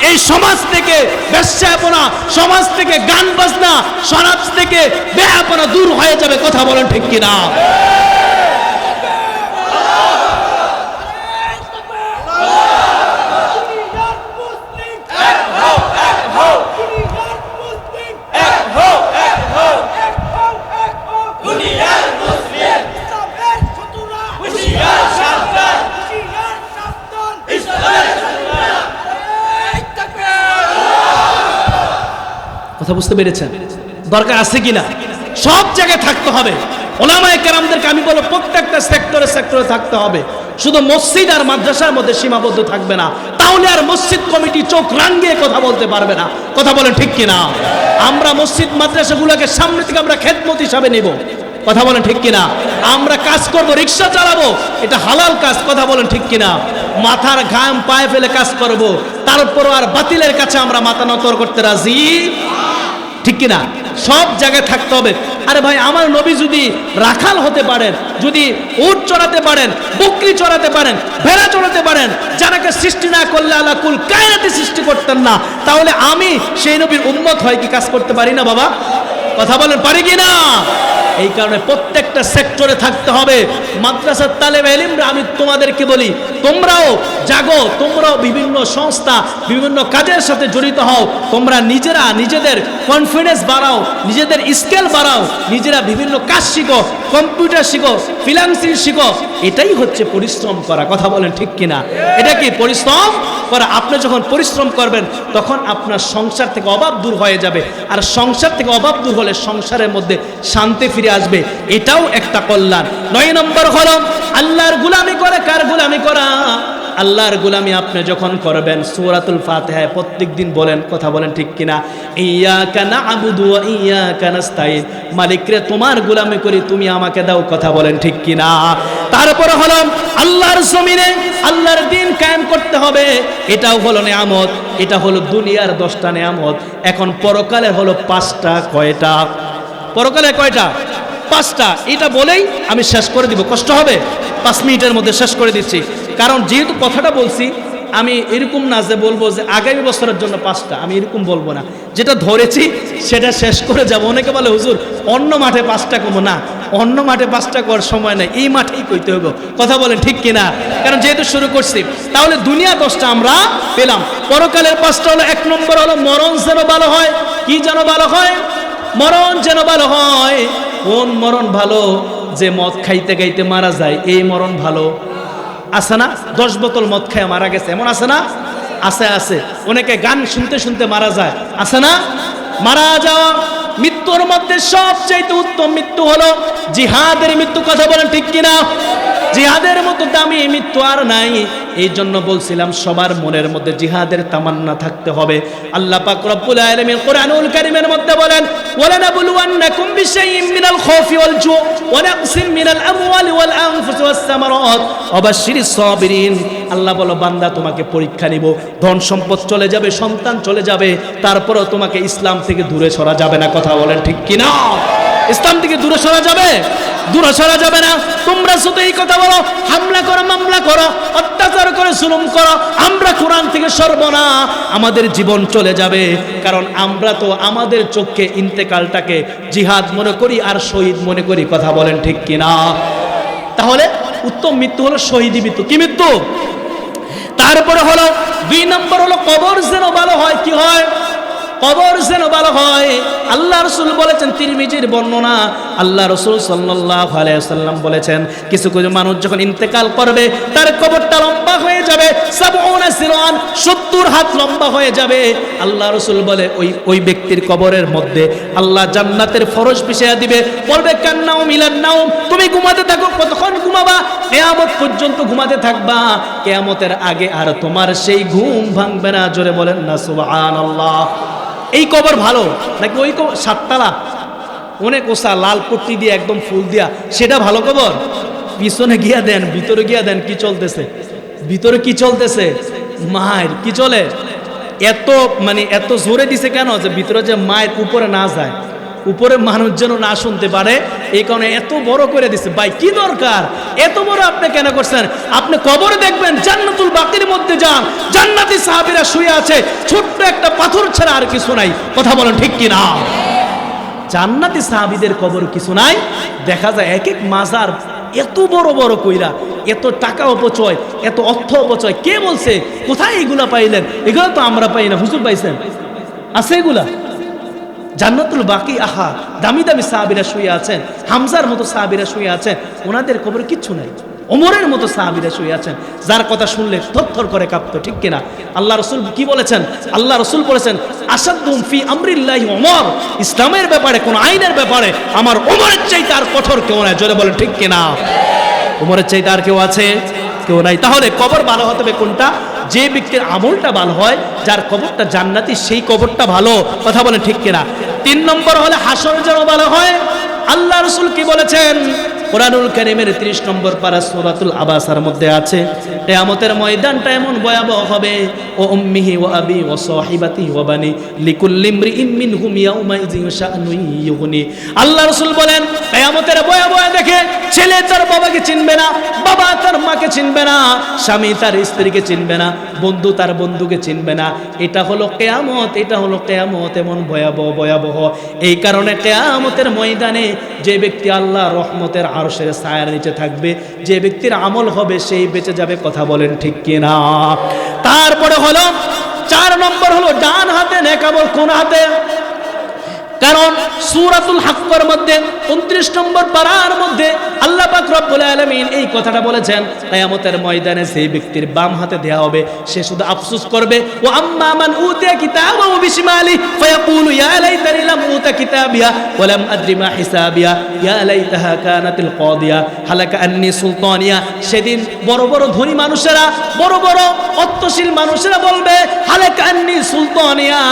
এই সমাজ থেকে বেশ্যাপনা, সমাজ থেকে গান বাজনা, সমাজ থেকে বেহাপনা দূর হয়ে যাবে। কথা বলেন ঠিক কিনা? কথা বুঝতে পেরেছেন? দরকার আছে কিনা? সব জায়গায় থাকতে হবে। ওলামায়ে কেরামদেরকে আমি বলবো প্রত্যেকটা সেক্টরে থাকতে হবে। শুধু মসজিদ আর মাদ্রাসার মধ্যে সীমাবদ্ধ থাকবে না, তাহলে আর মসজিদ কমিটি চোখ রাঙিয়ে কথা বলতে পারবে না। কথা বলেন ঠিক কিনা? আমরা মসজিদ মাদ্রাসাগুলোকে সামনে থেকে আমরা খেদমত হিসাবে নিব। কথা বলেন ঠিক কিনা? আমরা কাজ করব, রিক্সা চালাবো, এটা হালাল কাজ। কথা বলেন ঠিক কিনা? মাথার ঘাম পায়ে ফেলে কাজ করব, তারপরও আর বাতিলের কাছে আমরা মাথা নত করতে রাজি, ঠিক কিনা? সব জায়গায় থাকতে হবে। আরে ভাই, আমার নবী যদি রাখাল হতে পারেন, যদি উট চড়াতে পারেন, বকরি চড়াতে পারেন, ভেড়া চড়াতে পারেন, যারাকে সৃষ্টি না করলে আল্লাহ কুল কায়নাতে সৃষ্টি করতেন না, তাহলে আমি সেই নবীর উম্মত হয় কি কাজ করতে পারি না বাবা? কথা বলেন পারি কি না? এই কারণে প্রত্যেকটা সেক্টরে থাকতে হবে। মাদ্রাসার তালেবে ইলমরা আমি তোমাদেরকে বলি, তোমরাও জাগো, তোমরাও বিভিন্ন সংস্থা, বিভিন্ন কাজের সাথে জড়িত হও। তোমরা নিজেরা নিজেদের কনফিডেন্স বাড়াও, নিজেদের স্কেল বাড়াও, নিজেরা বিভিন্ন কাজ শিখো, কম্পিউটার শিখো, ফ্রিল্যান্সিং শিখো। এটাই হচ্ছে পরিশ্রম করা। কথা বলেন ঠিক কিনা? এটা কি পরিশ্রম করা? আপনি যখন পরিশ্রম করবেন তখন আপনার সংসার থেকে অভাব দূর হয়ে যাবে, আর সংসার থেকে অভাব দূর হলে সংসারের মধ্যে শান্তি ফিরে আসবে। এটাও একটা কল্যাণ। 9 নম্বর হলো আল্লাহর গোলামি করে। কার গোলামি করা? আল্লাহর গোলামি আপনি যখন করবেন, সূরাতুল ফাতিহায় প্রত্যেকদিন বলেন। কথা বলেন ঠিক কিনা? ইয়্যাকা না'বুদু ওয়া ইয়্যাকা নাস্তাঈন। মালিক রে, তোমার গোলামি করি, তুমি আমাকে দাও। কথা বলেন ঠিক কিনা? তারপরে হলো আল্লাহর জমিনে আল্লাহর দ্বীন কায়েম করতে হবে। এটাও হলো নিয়ামত। এটা হলো দুনিয়ার 10টা নিয়ামত। এখন পরকালের হলো 5টা। কয়টা? পরকালে কয়টা? 5টা। এটা বলেই আমি শেষ করে দিব, কষ্ট হবে? 5 মিনিটের মধ্যে শেষ করে দিচ্ছি। কারণ যেহেতু কথাটা বলছি, আমি এরকম না যে বলবো যে আগামী বছরের জন্য 5টা, আমি এরকম বলবো না। যেটা ধরেছি সেটা শেষ করে যাব। অনেকে বলে হুজুর অন্য মাঠে 5টা কমো না, অন্য মাঠে 5টা করার সময় নাই, এই মাঠেই কইতে হবে। কথা বলেন ঠিক কিনা? কারণ যেহেতু শুরু করছি, তাহলে দুনিয়া 10টা আমরা পেলাম। পরকালের 5টা হলো, 1 নম্বর হলো মরণ যেন ভালো হয়। কি যেন ভালো হয়? মরণ যেন ভালো হয়। কোন মরণ ভালো? যে মদ খাইতে খাইতে মারা যায়, এই মরণ ভালো। আছে না? 10 বোতল মদ খায় মারা গেছে, এমন আছে না? আছে, আছে। অনেকে গান শুনতে শুনতে মারা যায়, আছে না? মারা যাওয়া মৃত্যুর মধ্যে সবচেয়ে উত্তম মৃত্যু হলো জিহাদের মৃত্যু। কথা বলেন ঠিক কিনা? জিহাদের মতো দামি মৃত্যু আর নাই। এই জন্য বলছিলাম সবার মনের মধ্যে জিহাদের তামান্না থাকতে হবে। আল্লাহ পাক রব্বুল আলামিন কোরআনুল কারীমের মধ্যে বলেন, ওয়ালানাবলুওয়ান্নাকুম বিশাইইম মিনাল খাউফি ওয়াল জু' ওয়া নাকসিম মিনাল আমওয়ালি ওয়াল আনফুসি ওয়াস সামারাত ওয়া বাশশিরিস সাবিরিন। আল্লাহ বলো, বান্দা তোমাকে পরীক্ষা নিব, ধন সম্পদ চলে যাবে, সন্তান চলে যাবে, তারপরেও তোমাকে ইসলাম থেকে দূরে সরা যাবে না। কথা বলেন ঠিক কি না? ইসলাম থেকে দূরে সরা যাবে? দূরে সরা যাবে না। তোমরা শুধু এই কথা বলো, হামলা করো, মামলা করো, অত্যাচার করে জুলুম করো, আমরা কোরআন থেকে সরব না, আমাদের জীবন চলে যাবে। কারণ আমরা তো আমাদের চোখে ইন্তেকালটাকে জিহাদ মনে করি আর শহীদ মনে করি। কথা বলেন ঠিক কি না? তাহলে উত্তম মৃত্যু হলো শহীদি মৃত্যু। কি মৃত্যু? তারপরে হলো 2 নম্বর হলো কবর যেন ভালো হয়। কি হয়? কবর যেন ভালো হয়। আল্লাহ রাসূল বলেছেন, তিরমিজির বর্ণনা, আল্লাহ রাসূল সাল্লাল্লাহু আলাইহি ওয়াসাল্লাম বলেছেন, কিছু কিছু মানুষ যখন ইন্তেকাল করবে তার কবরটা লম্বা হয়ে যাবে, 70 সিরান, 70 হাত লম্বা হয়ে যাবে। আল্লাহ রাসূল বলে ওই ব্যক্তির কবরের মধ্যে আল্লাহ জান্নাতের ফরশ বিছিয়ে দিবে, বলবে কান্নাও মিলান নাও, তুমি ঘুমাতে থাকো। কতক্ষণ ঘুমাবা? কিয়ামত পর্যন্ত ঘুমাতে থাকবা। কিয়ামতের আগে আর তোমার সেই ঘুম ভাঙবে না। জোরে বলেন না সুবহানাল্লাহ। এই কবর ভালো নাকি ওই কবর 7 তালা অনেক ওসা লাল পট্টি দিয়ে একদম ফুল দিয়া সেটা ভালো কবর? পিছনে গিয়া দেন, ভিতরে গিয়া দেন, কি চলতেছে ভিতরে? কি চলতেছে? মায়ের কি চলে? এত জোরে দিছে কেন? যে ভিতরে যে মায়ের উপরে না যায়, উপরে মানুষ যেন না শুনতে পারে, এই কারণে এত বড় করে দিছে। ভাই কি দরকার এত বড় আপনি কেন করছেন? আপনি কবর দেখবেন, জান্নাতুল বাকির মধ্যে যান, জান্নাতি সাহাবীরা শুয়ে আছে, ছোট্ট একটা পাথর ছাড়া আর কিছু নাই। কথা বলেন ঠিক কি না? জান্নাতি সাহাবীদের কবর কিছু নাই। দেখা যায় এক এক মাজার এত বড় বড় কইরা, এত টাকা অপচয়, এত অর্থ অপচয়। কে বলছে? কোথায় এগুলা পাইলেন? এগুলো তো আমরা পাই না। হুজুর পাইছেন? আছে এগুলা? জান্নাতুল বাকি, আহা, দামি দামি সাহাবীরা শুয়ে আছেন, হামজার মতো সাহাবীরা শুয়ে আছেন, ওনাদের কবরে কিচ্ছু নাই। ওমরের মতো সাহাবীরা শুয়ে আছেন, যার কথা শুনলে থরথর করে কাঁপতো। ঠিক কিনা? আল্লাহ রাসূল কি বলেছেন? আল্লাহ রাসূল বলেছেন, আসাদুম ফি আমরিল্লাহি ওমর, ইসলামের ব্যাপারে, কোন আইনের ব্যাপারে আমার ওমরের চাইতে আর কঠোর কেউ নাই। জোরে বলেন ঠিক কিনা? ওমরের চাইতে আর কেউ আছে? কেউ নাই। তাহলে কবর ভালো হতে হবে কোনটা? যে ব্যক্তির আমলটা ভালো হয়, যার কবরটা জান্নাতি, সেই কবরটা ভালো। কথা বলেন ঠিক কিনা? 3 নম্বর হলে হাসর যেন ভালো হয়। আল্লাহ রাসূল কি বলেছেন? কোরআনুল কারীমের 30 নম্বর পারা সূরাতুল আবাসার মধ্যে আছে, কিয়ামতের ময়দানটা এমন ভয়াবহ হবে, ও উম্মিহি ওয়া আবি ওয়া সাহিবাতিহি ওয়া বানি লিকুল্লি ইমরিইন মিনহুম ইয়াউমাইযিন শাআনুন ইউগনি। আল্লাহ রাসূল বলেন, কিয়ামতের ভয়াবহ দেখে ছেলে তার বাবাকে চিনবে না, বাবা তার মাকে চিনবে না, স্বামী তার স্ত্রীকে চিনবে না, বন্ধু তার বন্ধুকে চিনবে না। এটা হলো কিয়ামত, এটা হলো কিয়ামত, এমন ভয়াবহ ভয়াবহ। এই কারণে কিয়ামতের ময়দানে যে ব্যক্তি আল্লাহর রহমতের আরশের ছায়ার নিচে থাকবে, যে ব্যক্তির আমল হবে সেই বেঁচে যাবে। কথা বলেন ঠিক কিনা? তারপরে হলো 4 নম্বর হলো ডান হাতে নেক আমল। কোন হাতে? কারণ সূরাতুল হাক্কের মধ্যে 29 নম্বর পারার মধ্যে আল্লাহ পাক রব্বুল আলামিন এই কথাটা বলেছেন, কিয়ামতের ময়দানে সেই ব্যক্তির বাম হাতে দেয়া হবে, সে শুধু আফসোস করবে, ওয়া আম্মা মান উতিয়া কিতাবাহু বিশিমালি ফায়াকুলু ইয়া লাইতানি লাম উতা কিতাবিয়া ওয়া লাম আদরি মা হিসাবিয়া ইয়া লাইতাহা কানাতিল কাদিয়া হালাকা আন্নি সুলতানিয়া। সেদিন বড় বড় ধনী মানুষেরা, বড় বড় অর্থশীল মানুষেরা বলবে, হালাকা আন্নি সুলতানিয়া,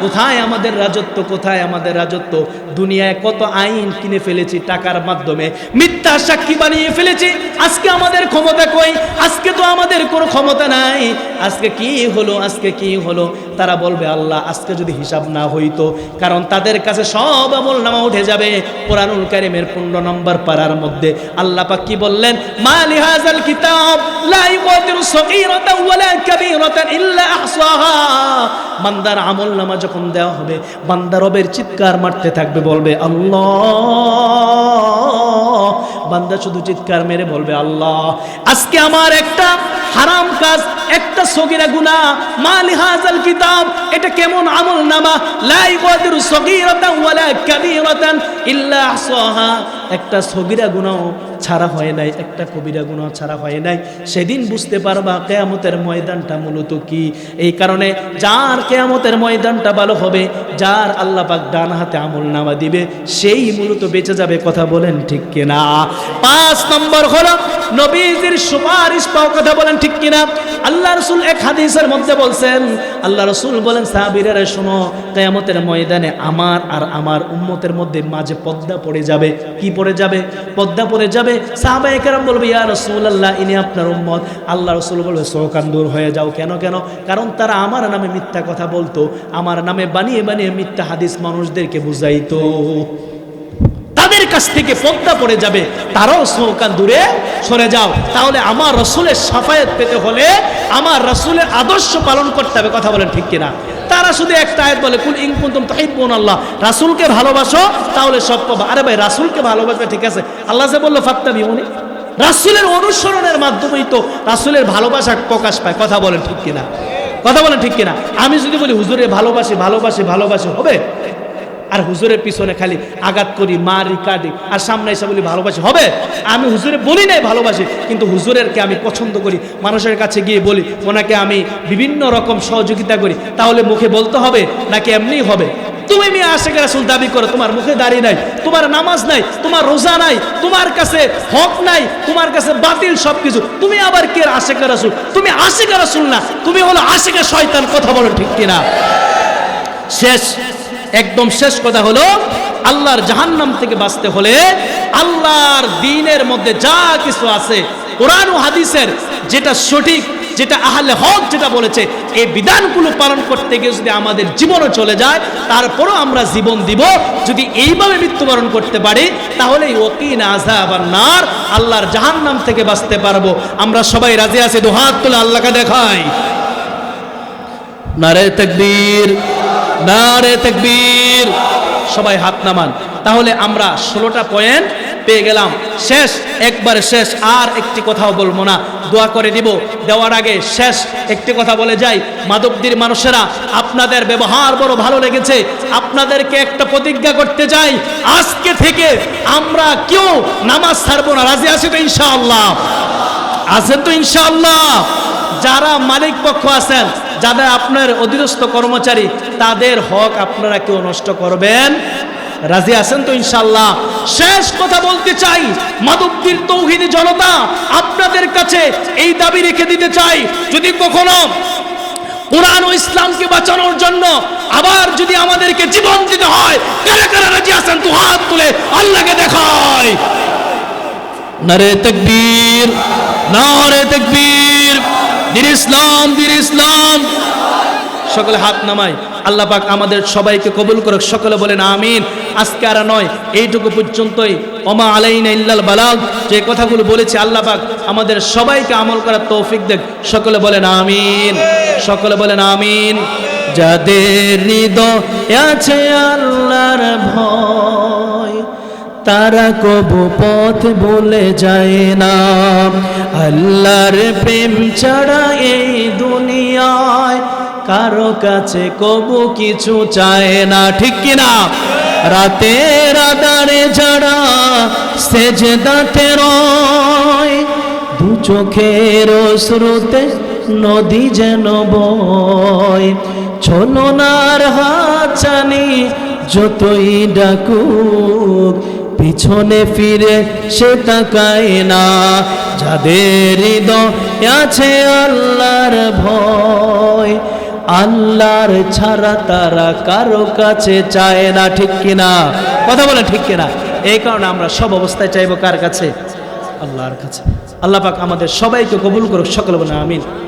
কোথায় আমাদের রাজত্ব, কোথায় আমাদের রাজত্ব? দুনিয়ায় কত আইন কিনে ফেলেছি টাকার মাধ্যমে, মিথ্যা সাক্ষী বানিয়ে ফেলেছি, আজকে আমাদের ক্ষমতা কই? আজকে তো আমাদের কোনো ক্ষমতা নাই। আজকে কি হলো? আজকে কি হলো? তারা বলবে, আল্লাহ আজকে যদি হিসাব না হইতো, কারণ তাদের কাছে সব আমলনামা উঠে যাবে। কোরআনুল কারীমের 15 নম্বর পারার মধ্যে আল্লাহ পাক কি বললেন? মা লিহাযাল কিতাব লা ইউগাদিরু সগীরাতান ওয়ালা কাবীরাতান ইল্লা আহসাহা। বান্দার আমলনামা যখন দেওয়া হবে, বান্দা রবের চিৎকার মারতে থাকবে, বলবে আল্লাহ। বান্দা শুধু চিৎকার মেরে বলবে, আল্লাহ আজকে আমার একটা হারাম কাজ, একটা সগীরা গুনাহ, মা লিহাযাল কিতাব, এটা কেমন আমলনামা? লা ইউগাদিরু সগীরাতান ওয়ালা কাবীরাতান ইল্লা আহসাহা। একটা সগীরা গুনাহ ছাড়া হয় নাই, একটা কবিরা গুনাহ ছাড়া হয় নাই। সেদিন বুঝতে পারবা কিয়ামতের ময়দানটা মূলত কি। এই কারণে যার কিয়ামতের ময়দানটা ভালো হবে, যার আল্লাহ পাক ডান হাতে আমলনামা দিবে, সেই মূলত বেঁচে যাবে। কথা বলেন ঠিক কিনা? 5 নম্বর হলো নবীজির সুপারিশ পাওয়া, কথা বলেন ঠিক কিনা? আল্লাহ রাসূল এক হাদিসের মধ্যে বলছেন, আল্লাহ রাসূল বলেন সাহাবীরা শোনো, কিয়ামতের ময়দানে আমার আর আমার উম্মতের মধ্যে মাঝে পর্দা পড়ে যাবে। কি পড়ে যাবে? পর্দা পড়ে যাবে। সাহাবায়ে কেরাম বলবে ইয়া রাসূলুল্লাহ, ইনি আপনার উম্মত। আল্লাহ রাসূল বলবে চোখান দূর হয়ে যাও। কেন? কারণ তারা আমার নামে মিথ্যা কথা বলতো, আমার নামে বানিয়ে বানিয়ে মিথ্যা হাদিস মানুষদেরকে বুঝাইতো। তাদের কাছ থেকে পর্দা পড়ে যাবে, তারাও চোখান দূরে সরে যাও। তাহলে আমার রাসূলের শাফায়াত পেতে হলে আমার রাসূলের আদর্শ পালন করতে হবে। কথা বলেন ঠিক কিনা? তারা শুধু একটা আয়াত বলে কুল ইন কুনতুম তুহিব্বুনাল্লাহ, রাসূলকে ভালোবাসো তাহলে সব পাবা। আরে ভাই, রাসূলকে ভালোবাসবে ঠিক আছে, আল্লাহ যে বললো ফাত্তাবিউনি, রাসূলের অনুসরণের মাধ্যমেই তো রাসূলের ভালোবাসা প্রকাশ পায়। কথা বলেন ঠিক কিনা? কথা বলেন ঠিক কিনা? আমি যদি বলি হুজুরে ভালোবাসি ভালোবাসি ভালোবাসি, হবে? আর হুজুরের পিছনে খালি আঘাত করি, মারি, কাটি, আর সামনে এসে বলি ভালোবাসি, হবে? আমি হুজুরে বলি নাই ভালোবাসি, কিন্তু হুজুরেরকে আমি পছন্দ করি, মানুষের কাছে গিয়ে বলি, ওনাকে আমি বিভিন্ন রকম সহযোগিতা করি, তাহলে মুখে বলতে হবে নাকি এমনিই হবে? তুমি মিয়া আশিকে রাসূল দাবি করো, তোমার মুখে দাড়ি নাই, তোমার নামাজ নাই, তোমার রোজা নাই, তোমার কাছে হক নাই, তোমার কাছে বাতিল সবকিছু, তুমি আবার কে আশিকে রাসূল? তুমি আশিকে রাসূল না, তুমি হলো আশিকে শয়তান। কথা বলো ঠিক কিনা? শেষ, একদম শেষ কথা হলো, আল্লাহর জাহান্নাম থেকে বাঁচতে হলে আল্লাহর দ্বীনের মধ্যে যা কিছু আছে, কোরআন ও হাদিসের যেটা সঠিক, যেটা আহলে হক যেটা বলেছে, এই বিধানগুলো পালন করতে গিয়ে যদি আমাদের জীবনও চলে যায়, তারপরও আমরা জীবন দিব। যদি এইভাবে মৃত্যুবরণ করতে পারি, তাহলে ওয়াকিনা আযাবান নার, আল্লাহর জাহান্নাম থেকে বাঁচতে পারবো। আমরা সবাই রাজি আছি? দুহাত তুলে আল্লাহকে দেখাই। নারে তাকবীর, নারে তাকবীর। সবাই হাত নামান। তাহলে আমরা 16টা পয়েন্ট পেয়ে গেলাম। শেষ, একবারে শেষ, আর একটি কথাও বলবো না, দোয়া করে দিব। দেওয়ার আগে শেষ একটি কথা বলে যাই, মাদকদির মানুষেরা, আপনাদের ব্যবহার বড় ভালো লেগেছে, আপনাদেরকে একটা প্রতিজ্ঞা করতে চাই, আজকে থেকে আমরা কেউ নামাজ ছাড়বো না। রাজি আছি তো ইনশাআল্লাহ? আছেন তো ইনশাআল্লাহ? যারা মালিক পক্ষ আছেন, যাদের আপনার অধীনস্থ কর্মচারী, তাদের হক আপনারা কেউ নষ্ট করবেন? রাজি আছেন তো ইনশাআল্লাহ? শেষ কথা বলতে চাই, মাদকদির তৌহিদি জনতা, আপনাদের কাছে এই দাবি রেখে দিতে চাই, যদি কখনো কোরআন ও ইসলামকে বাঁচানোর জন্য আবার যদি আমাদেরকে জীবন দিতে হয়, কারা কারা রাজি আছেন? তো হাত তুলে আল্লাহকে দেখায়। নারে তাকবীর, নারে তাকবীর। দিন ইসলাম, দিন ইসলাম। সকলে হাত নামাই। আল্লাহ পাক আমাদের সবাইকে কবুল করুক। সকলে বলেন আমিন। আজকে আর নয়, এইটুকু পর্যন্তই। ওমা আলাইনা ইল্লাল বালাগ। যে কথাগুলো বলেছি, আল্লাহ পাক আমাদের সবাইকে আমল করার তৌফিক দেন। সকলে বলেন আমিন, সকলে বলেন আমিন। যাদের হৃদয়ে আছে আল্লাহর ভয়, তারা কবু পথ ভুলে যায় না। আল্লাহর প্রেম ছাড়া এই দুনিয়ায় কারো কাছে কবু কিছু চায় না। ঠিক কিনা? রাতের আধারে যারা সেজদাতে রয়, দু চোখের অশ্রুতে নদী যেন বয়। ছলনার হাতছানি যতই ডাকুক, পিছনে ফিরে সে তাকায় না। যাদের হৃদয়ে আছে আল্লাহর ভয়, আল্লাহর ছাড়া তারা কারো কাছে চায় না। ঠিক কিনা? কথা বলে ঠিক কিনা? এই কারণে আমরা সব অবস্থায় চাইবো কার কাছে? আল্লাহর কাছে। আল্লাহ পাক আমাদের সবাইকে কবুল করুক। সকলে বলে আমিন।